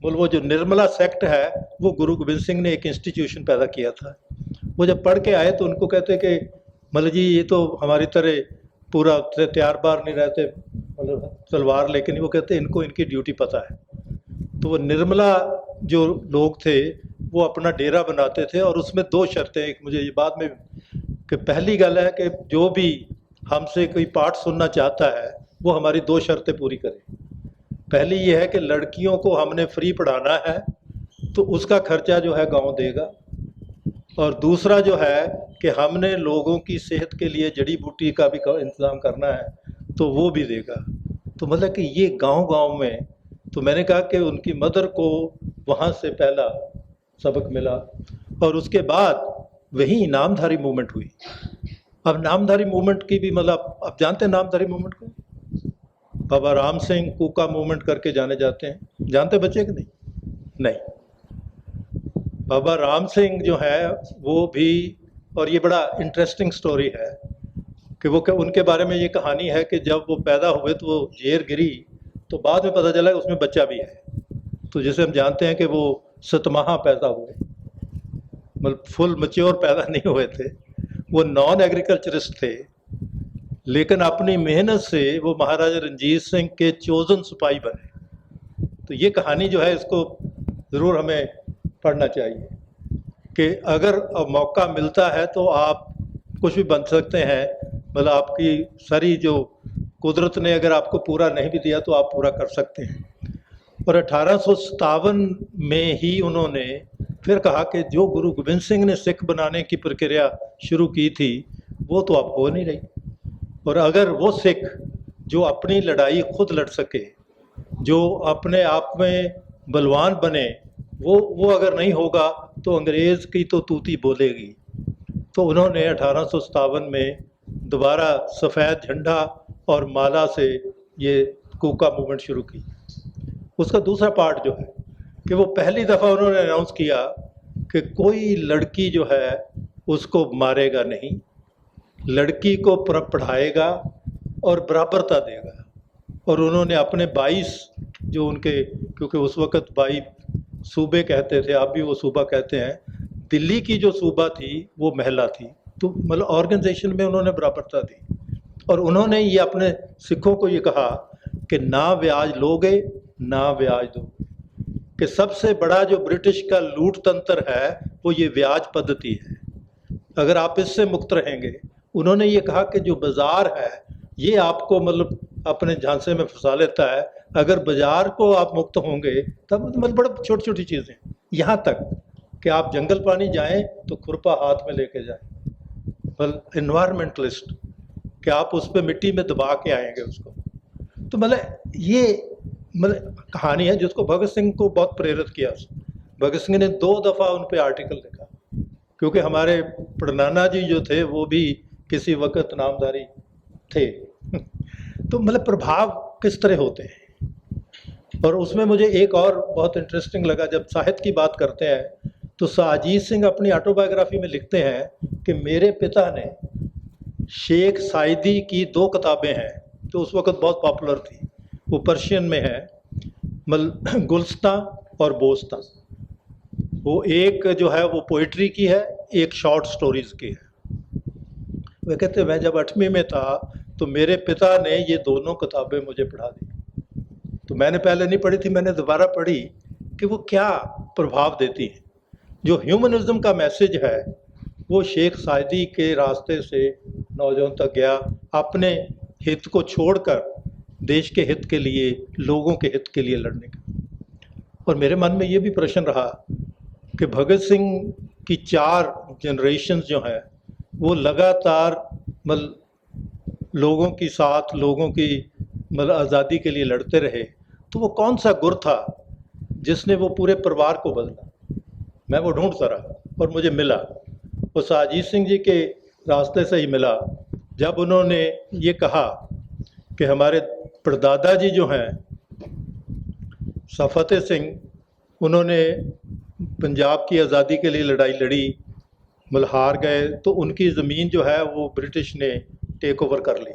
Speaker 2: बोल वो जो निर्मला सेक्ट है वो गुरु गोविंद सिंह ने एक इंस्टीट्यूशन पैदा किया था। वो जब पढ़ के आए तो उनको कहते कि मतलब जी ये तो हमारी तरह पूरा तैयार बार नहीं रहते, मतलब तलवार, लेकिन वो कहते इनको इनकी ड्यूटी पता है। तो वो निर्मला जो लोग थे वो अपना डेरा बनाते थे, और उसमें 2 शर्तें, एक मुझे ये बाद में, कि पहली गल है कि जो भी हमसे कोई पाठ सुनना चाहता है वो हमारी 2 शर्तें पूरी करे। पहली ये है कि लड़कियों को हमने फ्री पढ़ाना है, तो उसका खर्चा जो है गांव देगा, और दूसरा जो है कि हमने लोगों की सेहत के लिए जड़ी बूटी का भी इंतज़ाम करना है, तो वो भी देगा। तो मतलब कि ये गांव-गांव में, तो मैंने कहा कि उनकी मदर को वहाँ से पहला सबक मिला, और उसके बाद वही नामधारी मूवमेंट हुई। अब नामधारी मूवमेंट की भी, मतलब आप जानते हैं नामधारी मूवमेंट को? बाबा राम सिंह कूका मूवमेंट करके जाने जाते हैं, जानते बच्चे कि नहीं? नहीं। बाबा राम सिंह जो है वो भी, और ये बड़ा इंटरेस्टिंग स्टोरी है कि वो उनके बारे में ये कहानी है कि जब वो पैदा हुए तो वो जेर गिरी, तो बाद में पता चला कि उसमें बच्चा भी है। तो जैसे हम जानते हैं कि वो 7 माह पैदा हुए, मतलब फुल मैच्योर पैदा नहीं हुए थे। वो नॉन एग्रीकल्चरिस्ट थे, लेकिन अपनी मेहनत से वो महाराजा रंजीत सिंह के चोजन सिपाही बने। तो ये कहानी जो है इसको ज़रूर हमें पढ़ना चाहिए कि अगर मौका मिलता है तो आप कुछ भी बन सकते हैं। मतलब आपकी सारी जो कुदरत ने अगर आपको पूरा नहीं भी दिया तो आप पूरा कर सकते हैं। और 1857 में ही उन्होंने फिर कहा कि जो गुरु गोविंद सिंह ने सिख बनाने की प्रक्रिया शुरू की थी वो तो अब हो नहीं रही, और अगर वो सिख जो अपनी लड़ाई खुद लड़ सके, जो अपने आप में बलवान बने, वो अगर नहीं होगा तो अंग्रेज़ की तो तूती बोलेगी। तो उन्होंने 1857 में दोबारा सफ़ेद झंडा और माला से ये कूका मूवमेंट शुरू की। उसका दूसरा पार्ट जो है कि वो पहली दफ़ा उन्होंने अनाउंस किया कि कोई लड़की जो है उसको मारेगा नहीं, लड़की को पढ़ाएगा और बराबरता देगा। और उन्होंने अपने 22 जो उनके, क्योंकि उस वक़्त 22 सूबे कहते थे, आप भी वो सूबा कहते हैं, दिल्ली की जो सूबा थी वो महला थी, तो मतलब ऑर्गेनाइजेशन में उन्होंने बराबरता दी। और उन्होंने ये अपने सिखों को ये कहा कि ना ब्याज लोगे ना ब्याज दो, कि सबसे बड़ा जो ब्रिटिश का लूट तंत्र है वो ये ब्याज पद्धति है, अगर आप इससे मुक्त रहेंगे। उन्होंने ये कहा कि जो बाज़ार है ये आपको मतलब अपने झांसे में फंसा लेता है, अगर बाज़ार को आप मुक्त होंगे तब मतलब बड़ा छोटी छोटी चीज़ें, यहाँ तक कि आप जंगल पानी जाएं तो खुरपा हाथ में लेके जाएं, मतलब इन्वायरमेंटलिस्ट, कि आप उस पर मिट्टी में दबा के आएंगे उसको। तो मतलब ये मतलब कहानी है जिसको भगत सिंह को बहुत प्रेरित किया। भगत सिंह ने 2 दफ़ा उन पर आर्टिकल लिखा, क्योंकि हमारे पड़नाना जी जो थे वो भी किसी वक्त नामधारी थे। तो मतलब प्रभाव किस तरह होते हैं। और उसमें मुझे एक और बहुत इंटरेस्टिंग लगा, जब साहित्य की बात करते हैं तो साजीद सिंह अपनी ऑटोबायोग्राफी में लिखते हैं कि मेरे पिता ने शेख साइदी की 2 किताबें हैं जो उस वक़्त बहुत पॉपुलर थी, वो पर्शियन में है, मतलब गुलस्तां और बोस्तां। वो एक जो है वो पोइट्री की है, एक शॉर्ट स्टोरीज़ की है। वे कहते हैं मैं जब 8वीं में था तो मेरे पिता ने ये दोनों किताबें मुझे पढ़ा दी। तो मैंने पहले नहीं पढ़ी थी, मैंने दोबारा पढ़ी कि वो क्या प्रभाव देती हैं। जो ह्यूमनिज्म का मैसेज है वो शेख साइदी के रास्ते से नौजवान तक गया, अपने हित को छोड़कर देश के हित के लिए, लोगों के हित के लिए लड़ने का। और मेरे मन में ये भी प्रश्न रहा कि भगत सिंह की 4 जनरेशन्स जो हैं वो लगातार मतलब लोगों की साथ, लोगों की मतलब आज़ादी के लिए लड़ते रहे। तो वो कौन सा गुर था जिसने वो पूरे परिवार को बदला। मैं वो ढूंढता रहा और मुझे मिला, वो साजीद सिंह जी के रास्ते से ही मिला, जब उन्होंने ये कहा कि हमारे परदादा जी जो हैं फतेह सिंह, उन्होंने पंजाब की आज़ादी के लिए लड़ाई लड़ी, मल्हार गए, तो उनकी ज़मीन जो है वो ब्रिटिश ने टेक ओवर कर ली।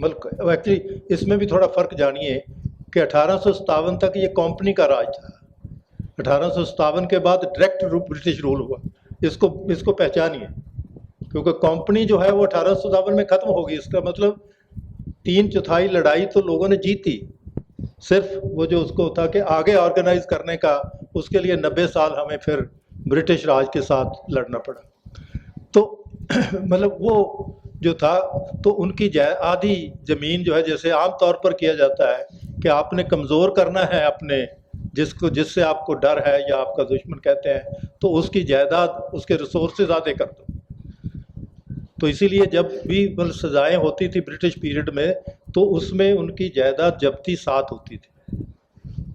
Speaker 2: मतलब एक्चुअली इसमें भी थोड़ा फ़र्क जानिए कि 1857 तक ये कंपनी का राज था, 1857 के बाद डायरेक्ट ब्रिटिश रूल हुआ। इसको पहचानिए, क्योंकि कंपनी जो है वो 1857 में ख़त्म होगी। इसका मतलब 3/4 लड़ाई तो लोगों ने जीती, सिर्फ वो जो उसको था कि आगे ऑर्गेनाइज करने का, उसके लिए 90 साल हमें फिर ब्रिटिश राज के साथ लड़ना पड़ा। तो मतलब वो जो था, तो उनकी आधी ज़मीन जो है, जैसे आम तौर पर किया जाता है कि आपने कमज़ोर करना है अपने जिससे आपको डर है या आपका दुश्मन कहते हैं, तो उसकी जायदाद, उसके रिसोर्सेज आधे कर दो। तो इसीलिए जब भी मतलब सजाएं होती थी ब्रिटिश पीरियड में, तो उसमें उनकी जायदाद जब्ती साथ होती थी।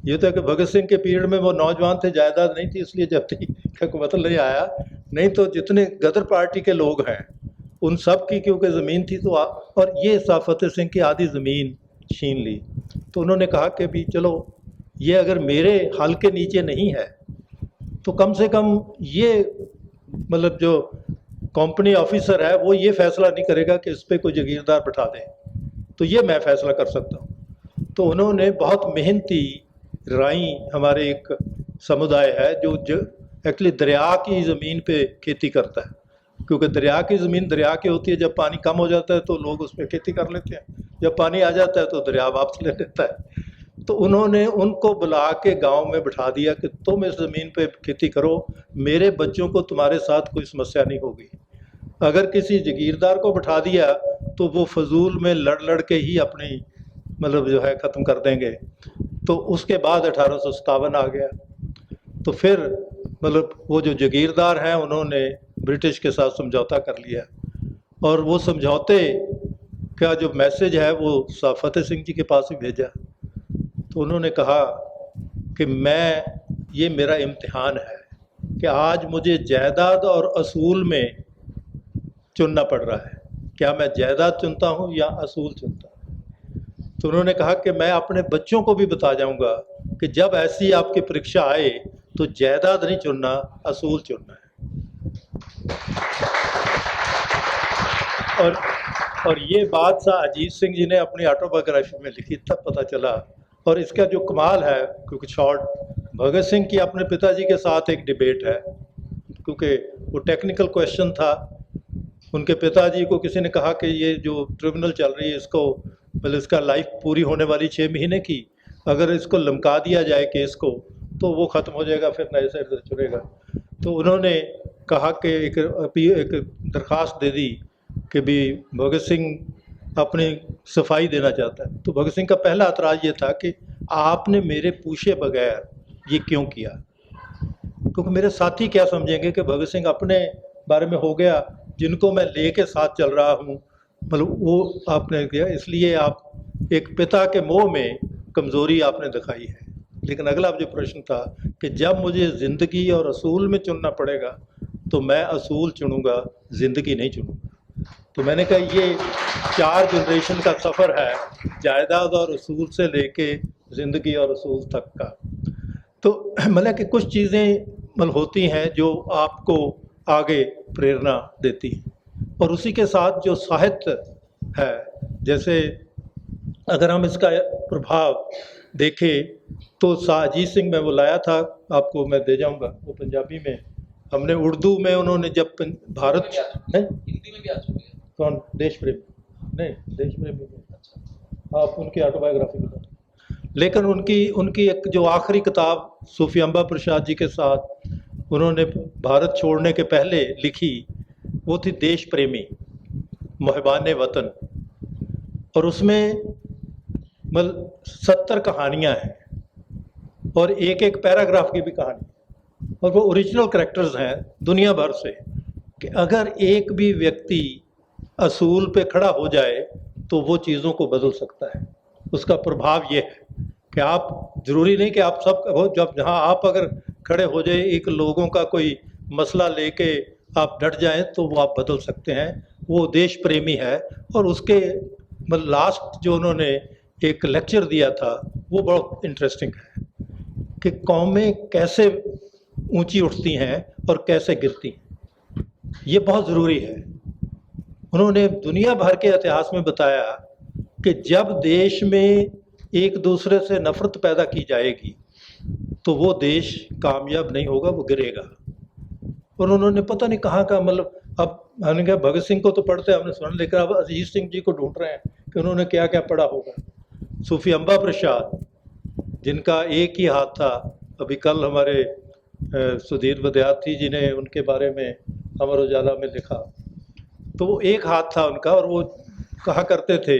Speaker 2: ये तो है कि भगत सिंह के पीरियड में वो नौजवान थे, जायदाद नहीं थी, इसलिए जब्ती का कोई मतलब नहीं आया। नहीं तो जितने गदर पार्टी के लोग हैं उन सब की क्योंकि ज़मीन थी, तो और ये फतेह सिंह की आधी ज़मीन छीन ली। तो उन्होंने कहा कि भी चलो, ये अगर मेरे हल के नीचे नहीं है तो कम से कम ये मतलब जो कंपनी ऑफिसर है वो ये फैसला नहीं करेगा कि इस पर कोई जागीरदार बैठा दें, तो ये मैं फैसला कर सकता हूँ। तो उन्होंने बहुत मेहनती राई, हमारे एक समुदाय है जो एक्चुअली दरिया की ज़मीन पे खेती करता है, क्योंकि दरिया की ज़मीन दरिया की होती है, जब पानी कम हो जाता है तो लोग उस पर खेती कर लेते हैं, जब पानी आ जाता है तो दरिया वापस ले लेता है। तो उन्होंने उनको बुला के गांव में बिठा दिया कि तुम इस ज़मीन पे खेती करो, मेरे बच्चों को तुम्हारे साथ कोई समस्या नहीं होगी। अगर किसी जागीरदार को बिठा दिया तो वो फजूल में लड़ के ही अपनी मतलब जो है ख़त्म कर देंगे। तो उसके बाद 1857 आ गया, तो फिर मतलब वो जो जागीरदार हैं उन्होंने ब्रिटिश के साथ समझौता कर लिया, और वो समझौते का जो मैसेज है वो फतेह सिंह जी के पास ही भेजा। तो उन्होंने कहा कि ये मेरा इम्तिहान है कि आज मुझे जायदाद और असूल में चुनना पड़ रहा है, क्या मैं जायदाद चुनता हूँ या असूल चुनता हूँ। तो उन्होंने कहा कि मैं अपने बच्चों को भी बता जाऊँगा कि जब ऐसी आपकी परीक्षा आए तो जायदाद नहीं चुनना, असूल चुनना है। और ये बात अजीत सिंह जी ने अपनी ऑटोबायोग्राफी में लिखी, तब पता चला। और इसका जो कमाल है, क्योंकि शॉर्ट भगत सिंह की अपने पिताजी के साथ एक डिबेट है, क्योंकि वो टेक्निकल क्वेश्चन था। उनके पिताजी को किसी ने कहा कि ये जो ट्रिब्यूनल चल रही है, इसको मतलब इसका लाइफ पूरी होने वाली 6 महीने की, अगर इसको लमका दिया जाए केस को तो वो ख़त्म हो जाएगा, फिर नए से चुनेगा। तो उन्होंने कहा कि एक दरख्वास्त दे दी कि भी भगत सिंह अपनी सफाई देना चाहता है। तो भगत सिंह का पहला एतराज़ ये था कि आपने मेरे पूछे बगैर ये क्यों किया, क्योंकि मेरे साथी क्या समझेंगे कि भगत सिंह अपने बारे में हो गया, जिनको मैं लेके साथ चल रहा हूँ, मतलब वो आपने किया। इसलिए आप एक पिता के मोह में कमज़ोरी आपने दिखाई है। लेकिन अगला जो प्रश्न था कि जब मुझे ज़िंदगी और असूल में चुनना पड़ेगा तो मैं असूल चुनूँगा, ज़िंदगी नहीं चुनूँगा। तो मैंने कहा ये 4 जनरेशन का सफ़र है, जायदाद और असूल से लेके ज़िंदगी और असूल तक का। तो मतलब कि कुछ चीज़ें मतलब होती हैं जो आपको आगे प्रेरणा देती हैं। और उसी के साथ जो साहित्य है, जैसे अगर हम इसका प्रभाव देखें तो अजीत सिंह में वो लाया था, आपको मैं दे जाऊंगा, वो पंजाबी में, हमने उर्दू में, उन्होंने जब भारत
Speaker 1: हिंदी में भी आ चुकी है।
Speaker 2: कौन? देश प्रेम नहीं, देश प्रेम में। अच्छा, आप उनकी ऑटोबायोग्राफी में, लेकिन उनकी एक जो आखिरी किताब सूफी अम्बा प्रसाद जी के साथ उन्होंने भारत छोड़ने के पहले लिखी, वो थी देश प्रेमी मुहिबान वतन। और उसमें मतलब 70 कहानियाँ हैं और एक पैराग्राफ की भी कहानी, और वो ओरिजिनल कैरेक्टर्स हैं दुनिया भर से, कि अगर एक भी व्यक्ति असूल पे खड़ा हो जाए तो वो चीज़ों को बदल सकता है। उसका प्रभाव ये है कि आप ज़रूरी नहीं कि आप सब वो जब जहाँ आप अगर खड़े हो जाए एक लोगों का कोई मसला लेके आप डट जाएं तो वो आप बदल सकते हैं। वो देश प्रेमी है। और उसके मतलब लास्ट जो उन्होंने एक लेक्चर दिया था वो बहुत इंटरेस्टिंग है कि कौमें कैसे ऊंची उठती हैं और कैसे गिरती हैं। ये बहुत ज़रूरी है। उन्होंने दुनिया भर के इतिहास में बताया कि जब देश में एक दूसरे से नफरत पैदा की जाएगी तो वो देश कामयाब नहीं होगा, वो गिरेगा। और उन्होंने पता नहीं कहाँ का मतलब, अब हमने कहा भगत सिंह को तो पढ़ते हैं, हमने सुना, लेकिन अब अजीत सिंह जी को ढूंढ रहे हैं कि उन्होंने क्या क्या पढ़ा होगा। सूफी अम्बा प्रसाद जिनका एक ही हाथ था, अभी कल हमारे सुधीर विद्यार्थी जी ने उनके बारे में अमर उजाला में लिखा, तो वो एक हाथ था उनका। और वो कहा करते थे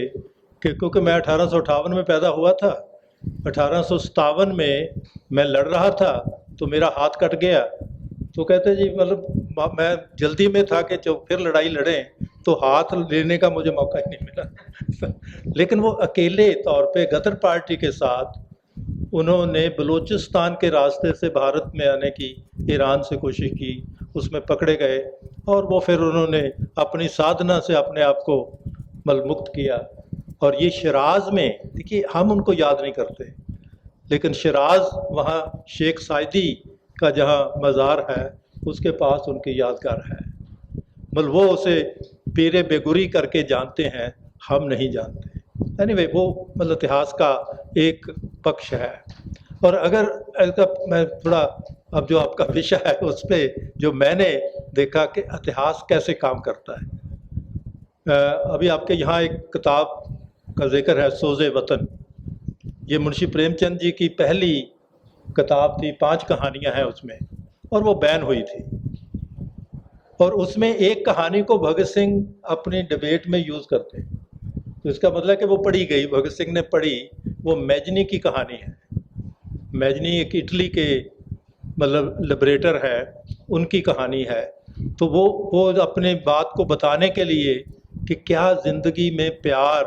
Speaker 2: कि क्योंकि मैं 1858 में पैदा हुआ था, 1857 में मैं लड़ रहा था तो मेरा हाथ कट गया। तो कहते जी मतलब मैं जल्दी में था कि जब फिर लड़ाई लड़ें तो हाथ लेने का मुझे मौका ही नहीं मिला। लेकिन वो अकेले तौर पे गदर पार्टी के साथ उन्होंने बलूचिस्तान के रास्ते से भारत में आने की ईरान से कोशिश की, उसमें पकड़े गए और वो फिर उन्होंने अपनी साधना से अपने आप को मतलब मुक्त किया। और ये शिराज में, देखिए हम उनको याद नहीं करते, लेकिन शिराज वहाँ शेख साइदी का जहाँ मज़ार है उसके पास उनकी यादगार है। मतलब वो उसे पीरे बेगुरी करके जानते हैं, हम नहीं जानते। एनीवे वो मतलब इतिहास का एक पक्ष है। और अगर ऐसा मैं थोड़ा, अब जो आपका विषय है उस पर जो मैंने देखा कि इतिहास कैसे काम करता है, अभी आपके यहाँ एक किताब का जिक्र है, सोज़े वतन। ये मुंशी प्रेमचंद जी की पहली किताब थी, 5 कहानियाँ हैं उसमें, और वो बैन हुई थी। और उसमें एक कहानी को भगत सिंह अपनी डिबेट में यूज़ करते हैं, तो इसका मतलब कि वो पढ़ी गई, भगत सिंह ने पढ़ी। वो मैजनी की कहानी है। मैजनी एक इटली के मतलब लिबरेटर है, उनकी कहानी है। तो वो अपने बात को बताने के लिए कि क्या ज़िंदगी में प्यार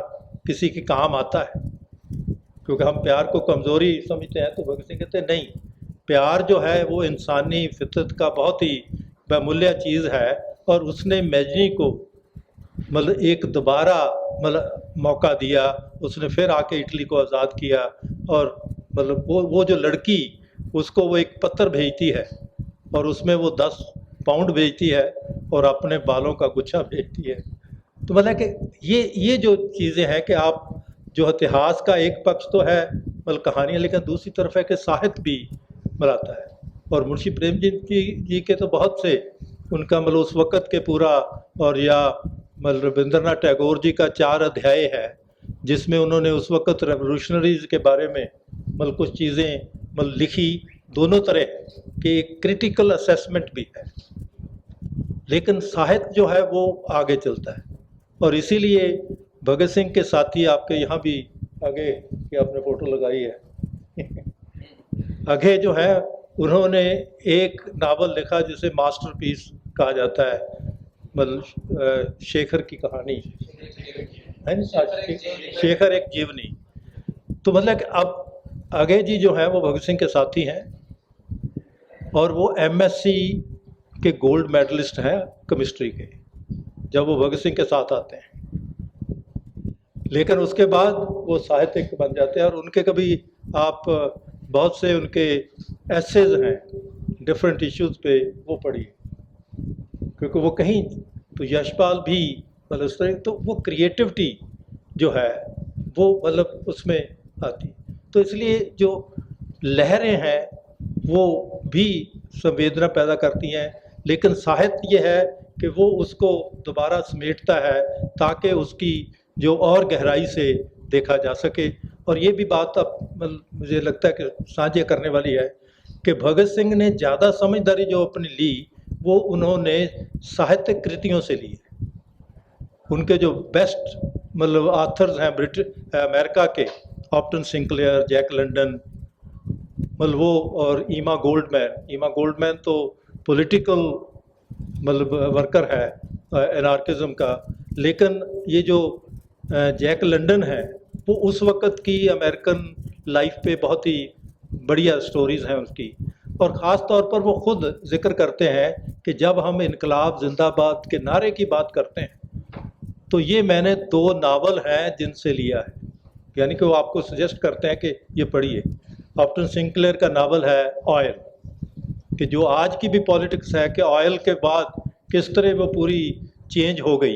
Speaker 2: किसी के काम आता है, क्योंकि हम प्यार को कमज़ोरी समझते हैं, तो भगत सिंह कहते हैं नहीं, प्यार जो है वो इंसानी फितरत का बहुत ही बहुमूल्य चीज़ है। और उसने मैजनी को मतलब एक दोबारा मतलब मौका दिया, उसने फिर आके इटली को आज़ाद किया। और मतलब वो जो लड़की, उसको वो एक पत्र भेजती है और उसमें वो 10 पाउंड भेजती है और अपने बालों का गुच्छा भेजती है। तो मतलब कि ये जो चीज़ें हैं कि आप जो इतिहास का एक पक्ष तो है मतलब कहानियाँ, लेकिन दूसरी तरफ है कि साहित्य भी मिलाता है। और मुंशी प्रेमचंद जी के तो बहुत से उनका मतलब उस वक़्त के पूरा, और या मतलब रविंद्रनाथ टैगोर जी का 4 अध्याय है जिसमें उन्होंने उस वक़्त रेवोल्यूशनरीज के बारे में मतलब कुछ चीज़ें मतलब लिखी। दोनों तरह के क्रिटिकल असेसमेंट भी है, लेकिन साहित्य जो है वो आगे चलता है। और इसीलिए भगत सिंह के साथी आपके यहाँ भी आगे की आपने फ़ोटो लगाई है आगे जो है उन्होंने एक नावल लिखा जिसे मास्टरपीस कहा जाता है, मतलब शेखर की कहानी है ना, शेखर एक जीवनी। तो मतलब अब आगे जी जो है वो भगत सिंह के साथी हैं और वो MSc के गोल्ड मेडलिस्ट हैं केमिस्ट्री के, जब वो भगत सिंह के साथ आते हैं। लेकिन उसके बाद वो साहित्यिक बन जाते हैं और उनके कभी आप बहुत से उनके एसेज हैं डिफरेंट इश्यूज़ पे, वो पढ़िए, क्योंकि वो कहीं तो यशपाल भी मतलब इस तरह, तो वो क्रिएटिविटी जो है वो मतलब उसमें आती। तो इसलिए जो लहरें हैं वो भी संवेदना पैदा करती हैं, लेकिन साहित्य ये है कि वो उसको दोबारा समेटता है ताकि उसकी जो और गहराई से देखा जा सके। और ये भी बात अब मुझे लगता है कि साझा करने वाली है कि भगत सिंह ने ज़्यादा समझदारी जो अपनी ली वो उन्होंने साहित्यिक कृतियों से ली है। उनके जो बेस्ट मतलब ऑथर्स हैं अमेरिका के, ऑप्टन सिंक्लेयर, जैक लंडन, मतलब वो, और ईमा गोल्डमैन तो पॉलिटिकल मतलब वर्कर है एनार्किज्म का। लेकिन ये जो जैक लंडन है वो उस वक़्त की अमेरिकन लाइफ पे बहुत ही बढ़िया स्टोरीज़ हैं उसकी। और ख़ास तौर पर वो खुद जिक्र करते हैं कि जब हम इनकलाब जिंदाबाद के नारे की बात करते हैं तो ये मैंने 2 नावल हैं जिनसे लिया है, यानी कि वो आपको सजेस्ट करते हैं कि ये पढ़िए। ऑप्टन सिंक्लेयर का नावल है ऑयल, कि जो आज की भी पॉलिटिक्स है कि ऑयल के बाद किस तरह वो पूरी चेंज हो गई,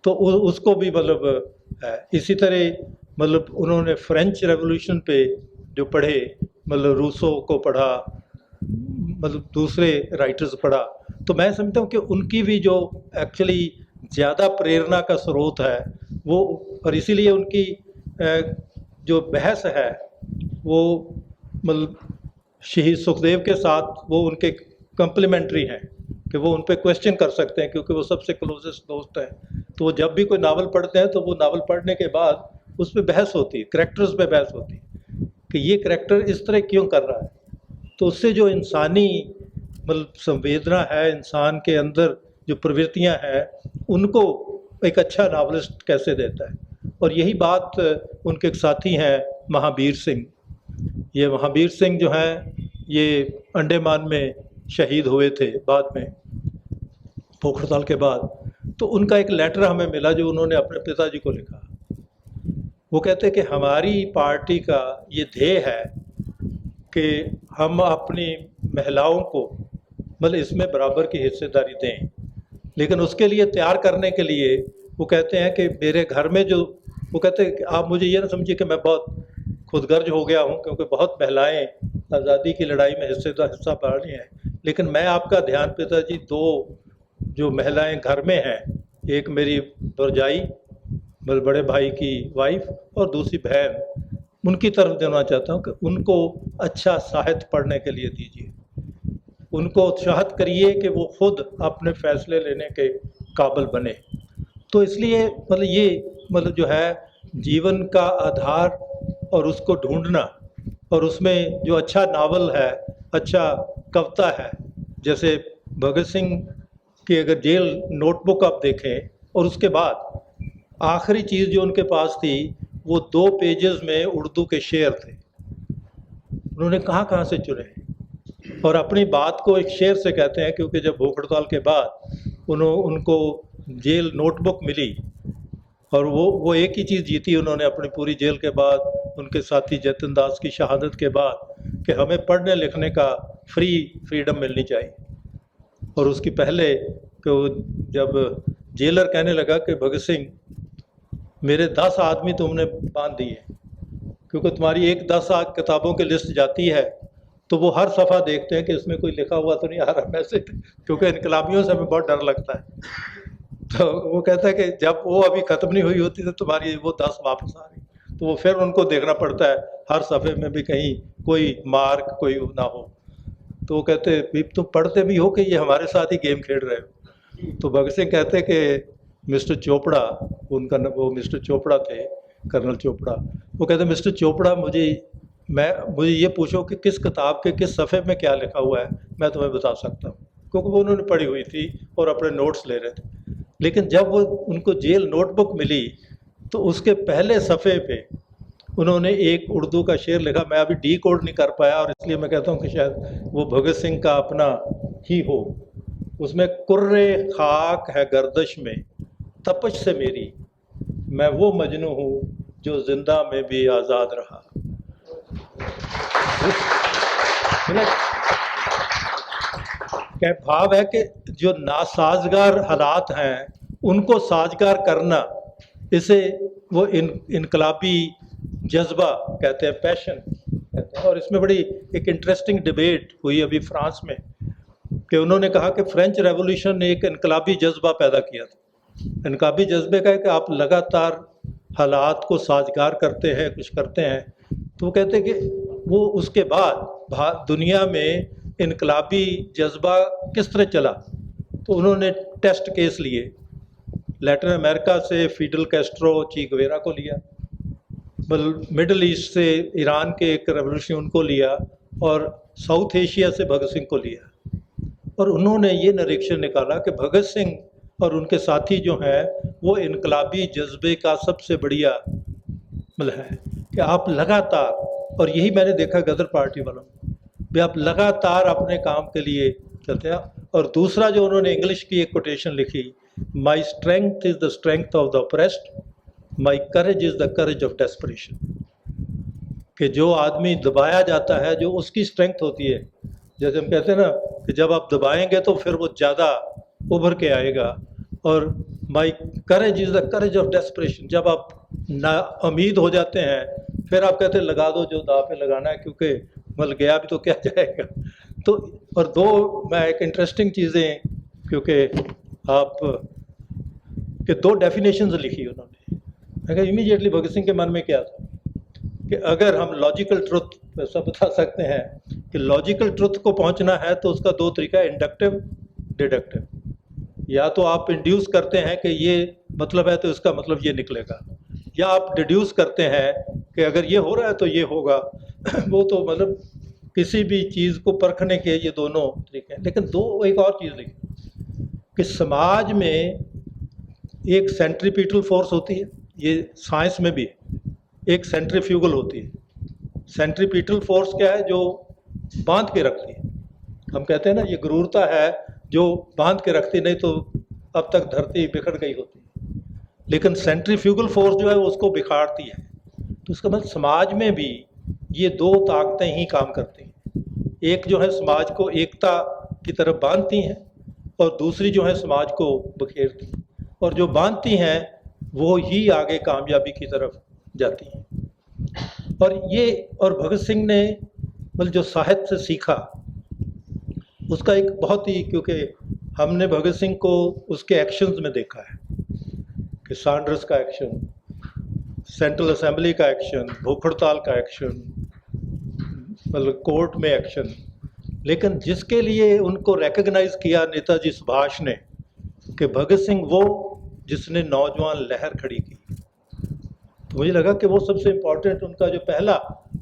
Speaker 2: तो उसको भी मतलब है। इसी तरह मतलब उन्होंने फ्रेंच रेवोल्यूशन पे जो पढ़े, मतलब रूसो को पढ़ा, मतलब दूसरे राइटर्स पढ़ा, तो मैं समझता हूँ कि उनकी भी जो एक्चुअली ज़्यादा प्रेरणा का स्रोत है वो, और इसीलिए उनकी जो बहस है वो मतलब शहीद सुखदेव के साथ वो उनके कम्प्लीमेंट्री हैं कि वो उन पे क्वेश्चन कर सकते हैं क्योंकि वो सबसे क्लोजेस्ट दोस्त हैं। तो वो जब भी कोई नावल पढ़ते हैं तो वो नावल पढ़ने के बाद उस पर बहस होती है, करैक्टर्स पे बहस होती है कि ये करैक्टर इस तरह क्यों कर रहा है। तो उससे जो इंसानी मतलब संवेदना है, इंसान के अंदर जो प्रवृत्तियां हैं, उनको एक अच्छा नावलिस्ट कैसे देता है। और यही बात उनके एक साथी हैं महावीर सिंह, ये महावीर सिंह जो हैं ये अंडमान में शहीद हुए थे बाद में, भूख हड़ताल के बाद। तो उनका एक लेटर हमें मिला जो उन्होंने अपने पिताजी को लिखा। वो कहते हैं कि हमारी पार्टी का ये ध्येय है कि हम अपनी महिलाओं को मतलब इसमें बराबर की हिस्सेदारी दें, लेकिन उसके लिए तैयार करने के लिए वो कहते हैं कि मेरे घर में जो, वो कहते हैं कि आप मुझे ये ना समझिए कि मैं बहुत खुदगर्ज हो गया हूँ क्योंकि बहुत महिलाएं आज़ादी की लड़ाई में हिस्सा पा रही हैं, लेकिन मैं आपका ध्यान पिताजी 2 जो महिलाएं घर में हैं, एक मेरी भरजाई मेरे बड़े भाई की वाइफ और दूसरी बहन, उनकी तरफ देना चाहता हूँ कि उनको अच्छा साहित्य पढ़ने के लिए दीजिए, उनको उत्साहित करिए कि वो खुद अपने फैसले लेने के काबिल बने। तो इसलिए मतलब ये मतलब जो है जीवन का आधार और उसको ढूंढना, और उसमें जो अच्छा नावल है, अच्छा कविता है, जैसे भगत सिंह की अगर जेल नोटबुक आप देखें और उसके बाद आखिरी चीज़ जो उनके पास थी वो 2 पेजेस में उर्दू के शेर थे। उन्होंने कहाँ से चुने और अपनी बात को एक शेर से कहते हैं, क्योंकि जब भूख हड़ताल के बाद उनको जेल नोटबुक मिली और वो एक ही चीज़ जीती उन्होंने अपनी पूरी जेल के बाद, उनके साथी जतिन दास की शहादत के बाद, कि हमें पढ़ने लिखने का फ्रीडम मिलनी चाहिए। और उसकी पहले कि जब जेलर कहने लगा कि भगत सिंह मेरे 10 आदमी तुमने बांध दिए, क्योंकि तुम्हारी एक 10 किताबों की लिस्ट जाती है तो वो हर सफ़ा देखते हैं कि इसमें कोई लिखा हुआ तो नहीं आ रहा मैसेज, क्योंकि इनकलाबियों से हमें बहुत डर लगता है। तो वो कहता है कि जब वो अभी ख़त्म नहीं हुई होती तो तुम्हारी वो 10 वापस आ रही, तो वो फिर उनको देखना पड़ता है हर सफ़े में भी कहीं कोई मार्क कोई ना हो। तो वो कहते भी तुम पढ़ते भी हो कि ये हमारे साथ ही गेम खेल रहे हो। तो भगत सिंह कहते कि मिस्टर चोपड़ा, उनका वो मिस्टर चोपड़ा थे, कर्नल चोपड़ा, वो कहते मिस्टर चोपड़ा मुझे ये पूछो कि किस किताब के किस सफ़े में क्या लिखा हुआ है, मैं तुम्हें बता सकता हूँ, क्योंकि वो उन्होंने पढ़ी हुई थी और अपने नोट्स ले रहे थे। लेकिन जब वो उनको जेल नोटबुक मिली तो उसके पहले सफ़े पे उन्होंने एक उर्दू का शेर लिखा, मैं अभी डिकोड नहीं कर पाया और इसलिए मैं कहता हूँ कि शायद वो भगत सिंह का अपना ही हो। उसमें कुर्रे खाक है गर्दश में तपश से मेरी, मैं वो मजनू हूँ जो जिंदा में भी आज़ाद रहा। क्या भाव है कि जो नासाजगार हालात हैं उनको साजगार करना, इसे वो इनकलाबी जज्बा कहते हैं, पैशन कहते हैं। और इसमें बड़ी एक इंटरेस्टिंग डिबेट हुई अभी फ्रांस में कि उन्होंने कहा कि फ्रेंच रेवोल्यूशन ने एक इनकलाबी जज्बा पैदा किया था। इनकलाबी जज्बे का है कि आप लगातार हालात को साजगार करते हैं, कुछ करते हैं, तो वो कहते हैं कि वो उसके बाद दुनिया में इनकलाबी जज्बा किस तरह चला। तो उन्होंने टेस्ट केस लिए, लैटिन अमेरिका से फिडल कैस्ट्रो ची गुवेरा को लिया, मिडल ईस्ट से ईरान के एक रेवोल्यूशन उनको लिया, और साउथ एशिया से भगत सिंह को लिया। और उन्होंने ये निरीक्षण निकाला कि भगत सिंह और उनके साथी जो हैं वो इनकलाबी जज्बे का सबसे बढ़िया मतलब है कि आप लगातार, और यही मैंने देखा गदर पार्टी वालों में भी, आप लगातार अपने काम के लिए चलते हैं। और दूसरा जो उन्होंने इंग्लिश की एक कोटेशन लिखी, my strength is the strength of the oppressed, my courage is the courage of desperation. कि जो आदमी दबाया जाता है, जो उसकी स्ट्रेंथ होती है, जैसे हम कहते हैं ना कि जब आप दबाएंगे तो फिर वो ज़्यादा उभर के आएगा। और my courage is the courage of desperation, जब आप ना उम्मीद हो जाते हैं फिर आप कहते हैं लगा दो जो दाव पे लगाना है, क्योंकि मल गया भी तो क्या जाएगा। तो और दो मैं एक इंटरेस्टिंग चीज़ें, क्योंकि आप कि दो डेफिनेशंस लिखी उन्होंने। अगर इमीडिएटली भगत सिंह के मन में क्या था कि अगर हम लॉजिकल ट्रुथ ऐसा बता सकते हैं कि लॉजिकल ट्रुथ को पहुंचना है तो उसका दो तरीका है, इंडक्टिव, डिडक्टिव। या तो आप इंड्यूस करते हैं कि ये मतलब है तो इसका मतलब ये निकलेगा, या आप डिड्यूस करते हैं कि अगर ये हो रहा है तो ये होगा। वो तो मतलब किसी भी चीज़ को परखने के ये दोनों तरीके हैं। लेकिन दो एक और चीज़ लिखी कि समाज में एक सेंट्रीपिटल फोर्स होती है, ये साइंस में भी है, एक सेंट्रीफ्यूगल होती है। सेंट्रीपिटल फोर्स क्या है? जो बांध के रखती है। हम कहते हैं ना ये क्रूरता है जो बांध के रखती, नहीं तो अब तक धरती बिखर गई होती है। लेकिन सेंट्रीफ्यूगल फोर्स जो है वो उसको बिखारती है। तो इसका मतलब समाज में भी ये दो ताकतें ही काम करती हैं। एक जो है समाज को एकता की तरफ बांधती हैं, और दूसरी जो है समाज को बखेरती हैं। और जो बांधती हैं वो ही आगे कामयाबी की तरफ जाती हैं। और भगत सिंह ने मतलब जो साहित्य से सीखा उसका एक बहुत ही, क्योंकि हमने भगत सिंह को उसके एक्शंस में देखा है कि सैंडर्स का एक्शन, सेंट्रल असेंबली का एक्शन, भूख हड़ताल का एक्शन, मतलब कोर्ट में एक्शन। लेकिन जिसके लिए उनको रिकग्नाइज किया नेताजी सुभाष ने कि भगत सिंह वो जिसने नौजवान लहर खड़ी की, तो मुझे लगा कि वो सबसे इम्पोर्टेंट उनका जो पहला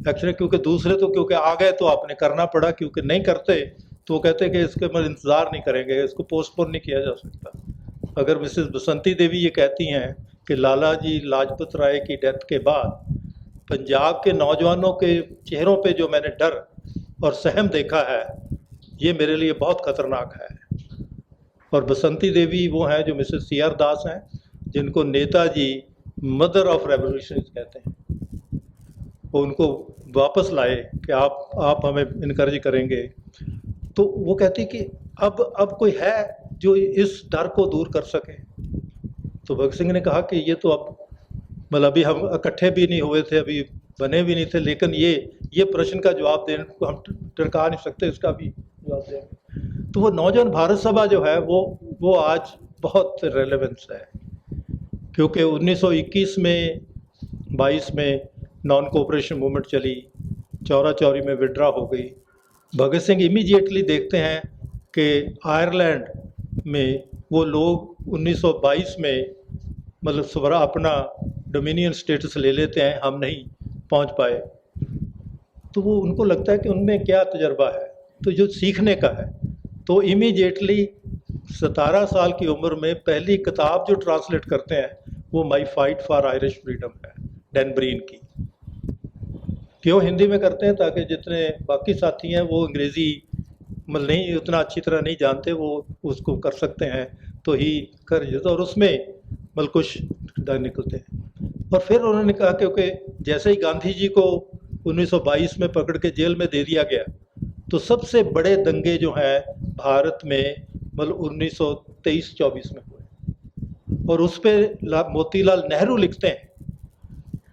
Speaker 2: एक्शन है। क्योंकि दूसरे तो क्योंकि आ गए तो आपने करना पड़ा, क्योंकि नहीं करते तो वो कहते कि इसके मतलब इंतज़ार नहीं करेंगे, इसको पोस्टपोन नहीं किया जा सकता। अगर मिसेस बसंती देवी ये कहती हैं कि लाला जी लाजपत राय की डेथ के बाद पंजाब के नौजवानों के चेहरों पे जो मैंने डर और सहम देखा है, ये मेरे लिए बहुत ख़तरनाक है। और बसंती देवी वो हैं जो मिसेस सी आर दास हैं, जिनको नेताजी मदर ऑफ रेवोल्यूशन कहते हैं। वो उनको वापस लाए कि आप हमें इनकरेज करेंगे। तो वो कहती कि अब कोई है जो इस डर को दूर कर सके। तो भगत सिंह ने कहा कि ये तो अब मतलब अभी हम इकट्ठे भी नहीं हुए थे, अभी बने भी नहीं थे, लेकिन ये प्रश्न का जवाब देने को हम टरका नहीं सकते, इसका भी जवाब देंगे। तो वो नौजवान भारत सभा जो है वो आज बहुत रेलेवेंस है, क्योंकि 1921 में 22 में नॉन कोऑपरेशन मूवमेंट चली, चौरा चौरी में विड्रा हो गई। भगत सिंह इमीडिएटली देखते हैं कि आयरलैंड में वो लोग 1922 में मतलब स्वरा अपना डोमिनियन स्टेटस ले लेते हैं, हम नहीं पहुंच पाए। तो वो उनको लगता है कि उनमें क्या तजर्बा है, तो जो सीखने का है। तो इमीडिएटली 17 साल की उम्र में पहली किताब जो ट्रांसलेट करते हैं वो माई फाइट फॉर आयरिश फ्रीडम है, डैन ब्रीन की। क्यों हिंदी में करते हैं? ताकि जितने बाकी साथी हैं वो अंग्रेज़ी मतलब नहीं उतना अच्छी तरह नहीं जानते, वो उसको कर सकते हैं तो ही कर जाते, और उसमें मतलब कुछ निकलते हैं। और फिर उन्होंने कहा क्योंकि जैसे ही गांधी जी को 1922 में पकड़ के जेल में दे दिया गया, तो सबसे बड़े दंगे जो हैं भारत में मतलब 1923-24 में हुए। और उस पर मोतीलाल नेहरू लिखते हैं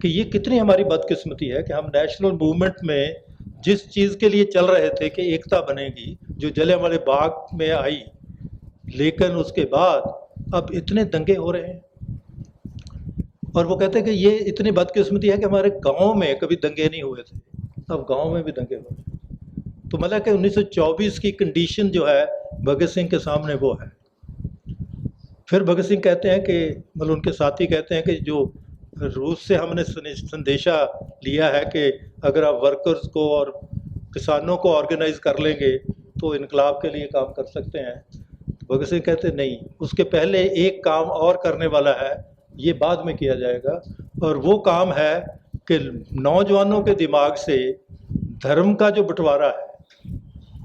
Speaker 2: कि ये कितनी हमारी बदकिस्मती है कि हम नेशनल मूवमेंट में जिस चीज़ के लिए चल रहे थे कि एकता बनेगी, जो जलियांवाला बाग में आई, लेकिन उसके बाद अब इतने दंगे हो रहे हैं। और वो कहते हैं कि ये इतनी बदकिस्मती है कि हमारे गांव में कभी दंगे नहीं हुए थे, अब गांव में भी दंगे हो रहे हैं। तो मतलब कि 1924 की कंडीशन जो है भगत सिंह के सामने वो है। फिर भगत सिंह कहते हैं कि मतलब उनके साथी कहते हैं कि जो रूस से हमने संदेशा लिया है कि अगर आप वर्कर्स को और किसानों को ऑर्गेनाइज कर लेंगे तो इनकलाब के लिए काम कर सकते हैं। तो भगत सिंह कहते नहीं, उसके पहले एक काम और करने वाला है, ये बाद में किया जाएगा। और वो काम है कि नौजवानों के दिमाग से धर्म का जो बंटवारा है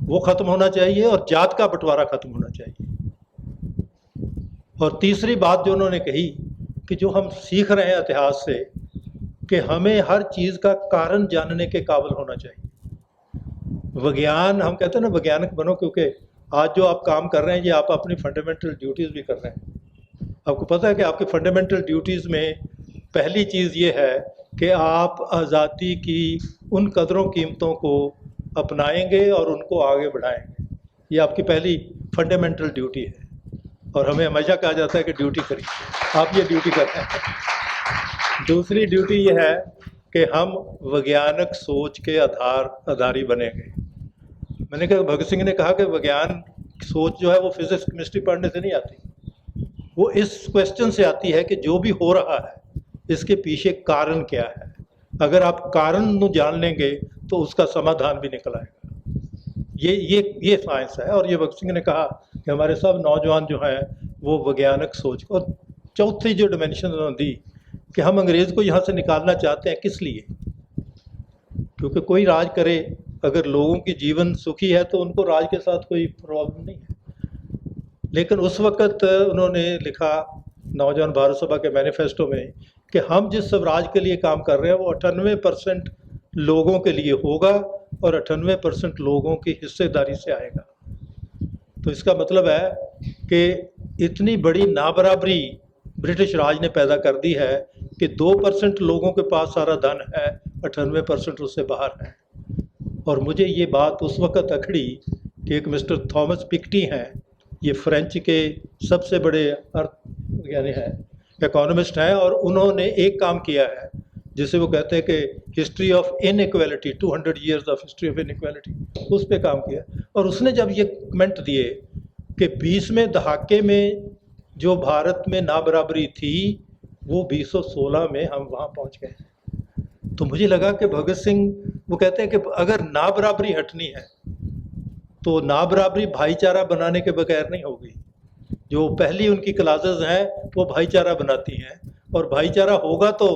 Speaker 2: वो ख़त्म होना चाहिए और जात का बंटवारा ख़त्म होना चाहिए। और तीसरी बात जो उन्होंने कही कि जो हम सीख रहे हैं इतिहास से कि हमें हर चीज़ का कारण जानने के काबिल होना चाहिए। विज्ञान, हम कहते हैं ना वैज्ञानिक बनो, क्योंकि आज जो आप काम कर रहे हैं ये आप अपनी फंडामेंटल ड्यूटीज़ भी कर रहे हैं। आपको पता है कि आपकी फंडामेंटल ड्यूटीज़ में पहली चीज़ ये है कि आप आज़ादी की उन कदरों कीमतों को अपनाएंगे और उनको आगे बढ़ाएंगे। ये आपकी पहली फंडामेंटल ड्यूटी है और हमें हमेशा कहा जाता है कि ड्यूटी करिए, आप ये ड्यूटी करते हैं। दूसरी ड्यूटी ये है कि हम वैज्ञानिक सोच के आधारी बनेंगे। मैंने कहा, भगत सिंह ने कहा कि विज्ञान सोच जो है वो फिजिक्स केमिस्ट्री पढ़ने से नहीं आती, वो इस क्वेश्चन से आती है कि जो भी हो रहा है इसके पीछे कारण क्या है। अगर आप कारण जान लेंगे तो उसका समाधान भी निकल आएगा। ये साइंस है। और ये भगत सिंह ने कहा कि हमारे सब नौजवान जो हैं वो वैज्ञानिक सोच। और चौथी जो डिमेंशन उन्होंने दी कि हम अंग्रेज़ को यहाँ से निकालना चाहते हैं, किस लिए? क्योंकि कोई राज करे, अगर लोगों की जीवन सुखी है तो उनको राज के साथ कोई प्रॉब्लम नहीं है। लेकिन उस वक़्त उन्होंने लिखा नौजवान भारत सभा के मैनिफेस्टो में कि हम जिस स्वराज के लिए काम कर रहे हैं वो 98% लोगों के लिए होगा और 98% लोगों की हिस्सेदारी से आएगा। तो इसका मतलब है कि इतनी बड़ी नाबराबरी ब्रिटिश राज ने पैदा कर दी है कि 2% लोगों के पास सारा धन है, 98% उससे बाहर है। और मुझे ये बात उस वक़्त अखड़ी कि एक मिस्टर थॉमस पिक्टी हैं, ये फ्रेंच के सबसे बड़े अर्थविज्ञानी हैं, इकोनॉमिस्ट हैं, और उन्होंने एक काम किया है जिसे वो कहते हैं कि history of inequality, 200 years of history of inequality, उस पे काम किया। और उसने जब ये कमेंट दिए कि 20वें दहाके में जो भारत में नाबराबरी थी वो 2016 में हम वहाँ पहुँच गए। तो मुझे लगा कि भगत सिंह वो कहते हैं कि अगर नाबराबरी हटनी है तो नाबराबरी भाईचारा बनाने के बगैर नहीं होगी। जो पहली उनकी क्लासेस हैं वो भाईचारा बनाती हैं, और भाईचारा होगा तो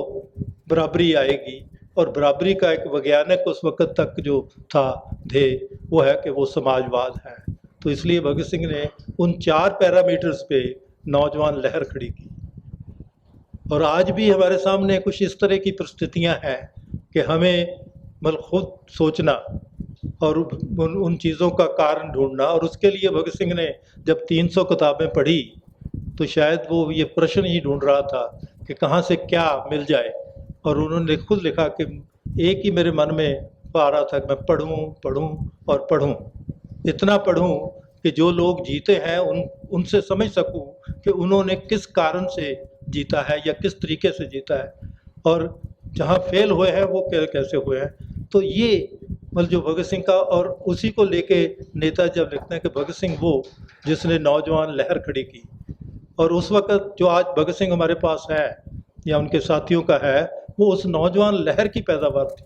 Speaker 2: बराबरी आएगी। और बराबरी का एक वैज्ञानिक उस वक़्त तक जो था ध्येय वो है कि वो समाजवाद है। तो इसलिए भगत सिंह ने उन 4 पैरामीटर्स पे नौजवान लहर खड़ी की। और आज भी हमारे सामने कुछ इस तरह की परिस्थितियां हैं कि हमें मतलब खुद सोचना और उन चीज़ों का कारण ढूंढना। और उसके लिए भगत सिंह ने जब 300 किताबें पढ़ी तो शायद वो ये प्रश्न ही ढूंढ रहा था कि कहाँ से क्या मिल जाए। और उन्होंने खुद लिखा कि एक ही मेरे मन में आ रहा था कि मैं पढ़ूं पढ़ूं और पढ़ूं, इतना पढ़ूं कि जो लोग जीते हैं उनसे समझ सकूं कि उन्होंने किस कारण से जीता है या किस तरीके से जीता है, और जहाँ फेल हुए हैं वो कैसे हुए हैं। तो ये मतलब जो भगत सिंह का, और उसी को लेके नेता जब लिखते हैं कि भगत सिंह वो जिसने नौजवान लहर खड़ी की। और उस वक़्त जो आज भगत सिंह हमारे पास है या उनके साथियों का है, वो उस नौजवान लहर की पैदावार थी।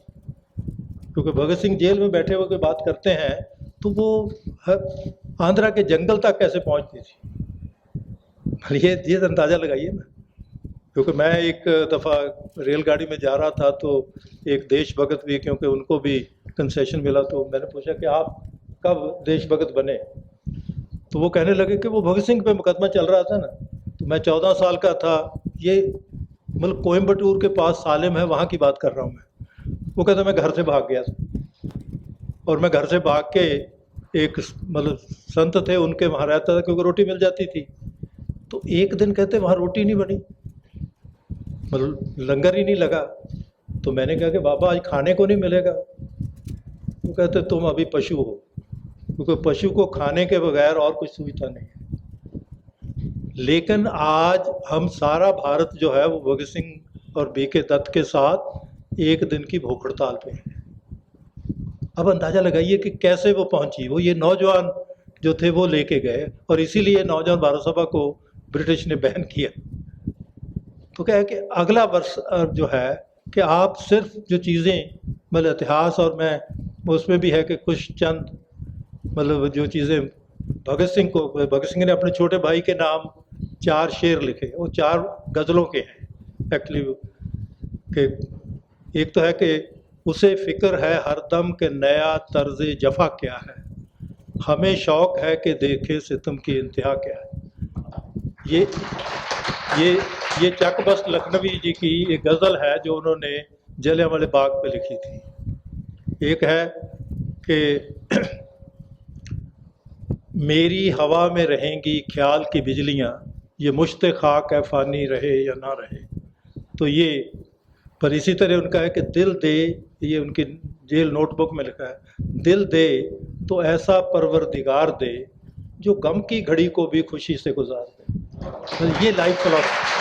Speaker 2: क्योंकि भगत सिंह जेल में बैठे हुए बात करते हैं तो वो आंध्रा के जंगल तक कैसे पहुंचती थी, ये अंदाज़ा लगाइए ना। क्योंकि मैं एक दफ़ा रेलगाड़ी में जा रहा था तो एक देशभगत भी, क्योंकि उनको भी कंसेशन मिला, तो मैंने पूछा कि आप कब देशभगत बने? तो वो कहने लगे कि वो भगत सिंह पे मुकदमा चल रहा था ना, तो मैं 14 साल का था, ये मतलब कोयम्बटूर के पास सालेम है वहाँ की बात कर रहा हूँ मैं। वो कहता मैं घर से भाग गया था, और मैं घर से भाग के एक मतलब संत थे उनके वहाँ रहता था क्योंकि रोटी मिल जाती थी। तो एक दिन कहते वहाँ रोटी नहीं बनी, मतलब लंगर ही नहीं लगा। तो मैंने कहा कि बाबा आज खाने को नहीं मिलेगा। वो कहते तुम अभी पशु हो, क्योंकि पशु को खाने के बगैर और कुछ सुविधा नहीं है। लेकिन आज हम सारा भारत जो है वो भगत सिंह और बीके दत्त के साथ एक दिन की भूख हड़ताल पे है। अब अंदाज़ा लगाइए कि कैसे वो पहुंची। वो ये नौजवान जो थे वो लेके गए, और इसीलिए नौजवान भारत सभा को ब्रिटिश ने बैन किया। तो क्या है कि अगला वर्ष जो है कि आप सिर्फ जो चीज़ें मतलब इतिहास, और मैं उसमें भी है कि कुछ चंद मतलब जो चीज़ें भगत सिंह ने अपने छोटे भाई के नाम 4 शेर लिखे, वो 4 गज़लों के हैं एक्चुअली। कि एक तो है कि उसे फ़िक्र है हरदम के नया तर्ज जफ़ा क्या है, हमें शौक़ है कि देखे सितम की इंतहा क्या है। ये चकबस्त लखनवी जी की एक गज़ल है जो उन्होंने जलियांवाले बाग पे लिखी थी। एक है कि मेरी हवा में रहेंगी ख्याल की बिजलियाँ, ये मुश्त खाक है फ़ानी रहे या ना रहे। तो ये पर इसी तरह उनका है कि दिल दे, ये उनकी जेल नोटबुक में लिखा है, दिल दे तो ऐसा परवरदिगार दे जो गम की घड़ी को भी खुशी से गुजार दे। तो ये लाइफ फिलॉसफी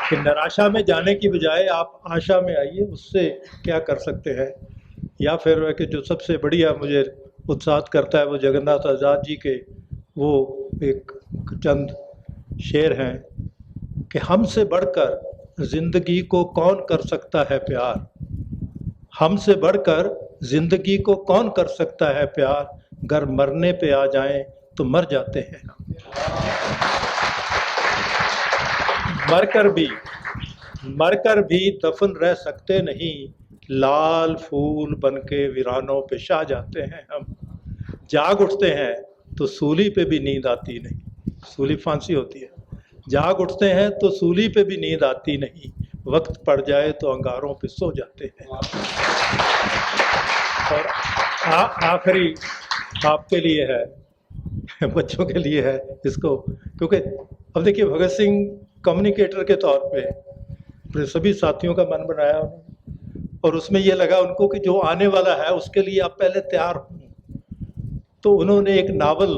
Speaker 2: कि निराशा में जाने की बजाय आप आशा में आइए, उससे क्या कर सकते हैं। या फिर कि जो सबसे बढ़िया मुझे उत्साहित करता है वो जगन्नाथ आज़ाद जी के वो एक चंद शेर हैं कि हमसे बढ़कर ज़िंदगी को कौन कर सकता है प्यार, हमसे बढ़कर ज़िंदगी को कौन कर सकता है प्यार, गर मरने पे आ जाएं तो मर जाते हैं हम। मरकर भी दफन रह सकते नहीं, लाल फूल बनके वीरानों पे छा जाते हैं हम। जाग उठते हैं तो सूली पे भी नींद आती नहीं, सूली फांसी होती है। जाग उठते हैं तो सूली पे भी नींद आती नहीं, वक्त पड़ जाए तो अंगारों पे सो जाते हैं। और आखिरी आपके लिए है, बच्चों के लिए है इसको, क्योंकि अब देखिए भगत सिंह कम्युनिकेटर के तौर पे अपने सभी साथियों का मन बनाया उन्होंने, और उसमें ये लगा उनको कि जो आने वाला है उसके लिए आप पहले तैयार हों। तो उन्होंने एक नावल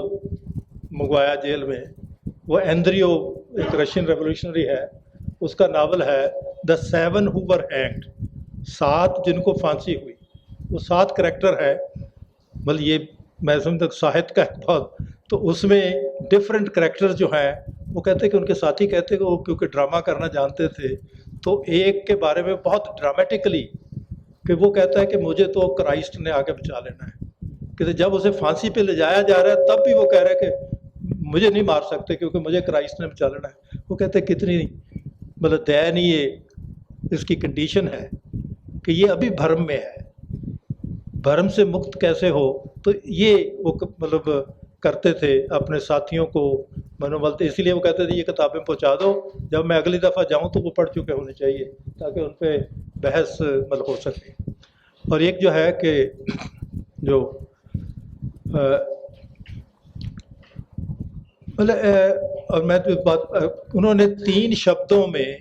Speaker 2: मंगवाया जेल में, वो एंड्रियो एक रशियन रेवोल्यूशनरी है, उसका नावल है द 7 हू वर हैंग्ड, 7 जिनको फांसी हुई। वो 7 करैक्टर है, मतलब ये मैं समझता साहित्य का बहुत, तो उसमें डिफरेंट करैक्टर जो हैं वो कहते हैं कि उनके साथी कहते हैं कि वो क्योंकि ड्रामा करना जानते थे, तो एक के बारे में बहुत ड्रामेटिकली कि वो कहता है कि मुझे तो क्राइस्ट ने आगे बचा लेना है, कि जब उसे फांसी पे ले जाया जा रहा है तब भी वो कह रहा है कि मुझे नहीं मार सकते क्योंकि मुझे क्राइस्ट ने बचा लेना है। वो कहते हैं कितनी मतलब दयनीय इसकी कंडीशन है कि ये अभी भ्रम में है, भ्रम से मुक्त कैसे हो। तो ये वो मतलब करते थे अपने साथियों को मनोबल, इसीलिए वो कहते थे ये किताबें पहुंचा दो, जब मैं अगली दफ़ा जाऊं तो वो पढ़ चुके होने चाहिए ताकि उन पर बहस मतलब हो सके। और एक जो है कि जो मतलब और मैं तो बात उन्होंने 3 शब्दों में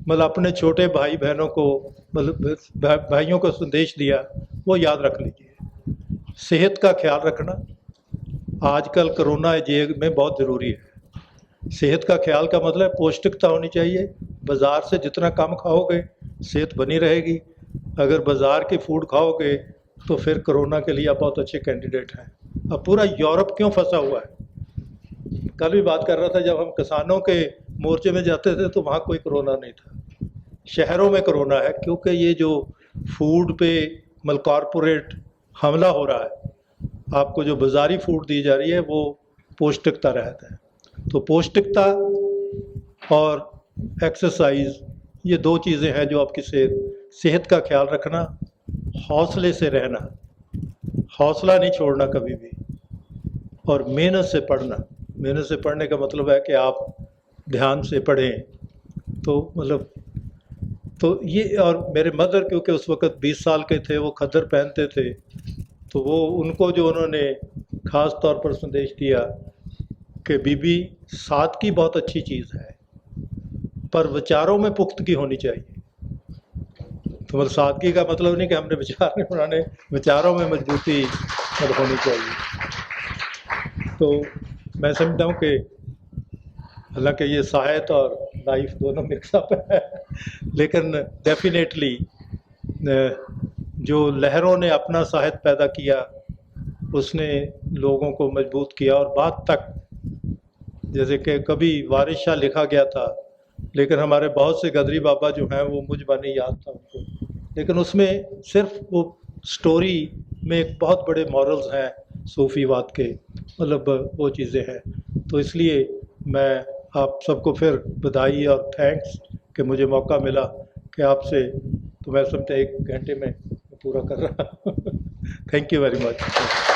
Speaker 2: मतलब अपने छोटे भाई बहनों को मतलब भाइयों को संदेश दिया, वो याद रख लीजिए। सेहत का ख्याल रखना आजकल कोरोना जेल में बहुत ज़रूरी है। सेहत का ख्याल का मतलब पौष्टिकता होनी चाहिए, बाज़ार से जितना कम खाओगे सेहत बनी रहेगी। अगर बाज़ार की फूड खाओगे तो फिर कोरोना के लिए आप बहुत अच्छे कैंडिडेट हैं। अब पूरा यूरोप क्यों फंसा हुआ है, कल भी बात कर रहा था, जब हम किसानों के मोर्चे में जाते थे तो वहाँ कोई कोरोना नहीं था, शहरों में कोरोना है क्योंकि ये जो फूड पे मतलब कॉरपोरेट हमला हो रहा है, आपको जो बाज़ारी फूड दी जा रही है वो पौष्टिकता रहता है। तो पौष्टिकता और एक्सरसाइज ये 2 चीज़ें हैं जो आपकी सेहत का ख्याल रखना, हौसले से रहना, हौसला नहीं छोड़ना कभी भी, और मेहनत से पढ़ना। मेहनत से पढ़ने का मतलब है कि आप ध्यान से पढ़ें। तो मतलब तो ये, और मेरे मदर क्योंकि उस वक़्त 20 साल के थे, वो खद्दर पहनते थे, तो वो उनको जो उन्होंने ख़ास तौर पर संदेश दिया कि बीबी सादगी बहुत अच्छी चीज़ है पर विचारों में पुख्तगी होनी चाहिए। तो मतलब सादगी का मतलब नहीं कि हमने विचार नहीं बनाने, विचारों में मजबूती मतलब होनी चाहिए। तो मैं समझता हूँ कि हालांकि ये साहित्य और लाइफ दोनों मिक्सअप है, लेकिन डेफिनेटली जो लहरों ने अपना साहित्य पैदा किया उसने लोगों को मजबूत किया। और बात तक जैसे कि कभी वारिस शाह लिखा गया था, लेकिन हमारे बहुत से गदरी बाबा जो हैं वो मुझ बनी याद था उनको, लेकिन उसमें सिर्फ वो स्टोरी में एक बहुत बड़े मॉरल्स हैं सूफीवाद के, मतलब वो चीज़ें हैं। तो इसलिए मैं आप सबको फिर बधाई और थैंक्स कि मुझे मौका मिला कि आपसे तो मैं समझता 1 घंटे में पूरा कर रहा। Thank you very much.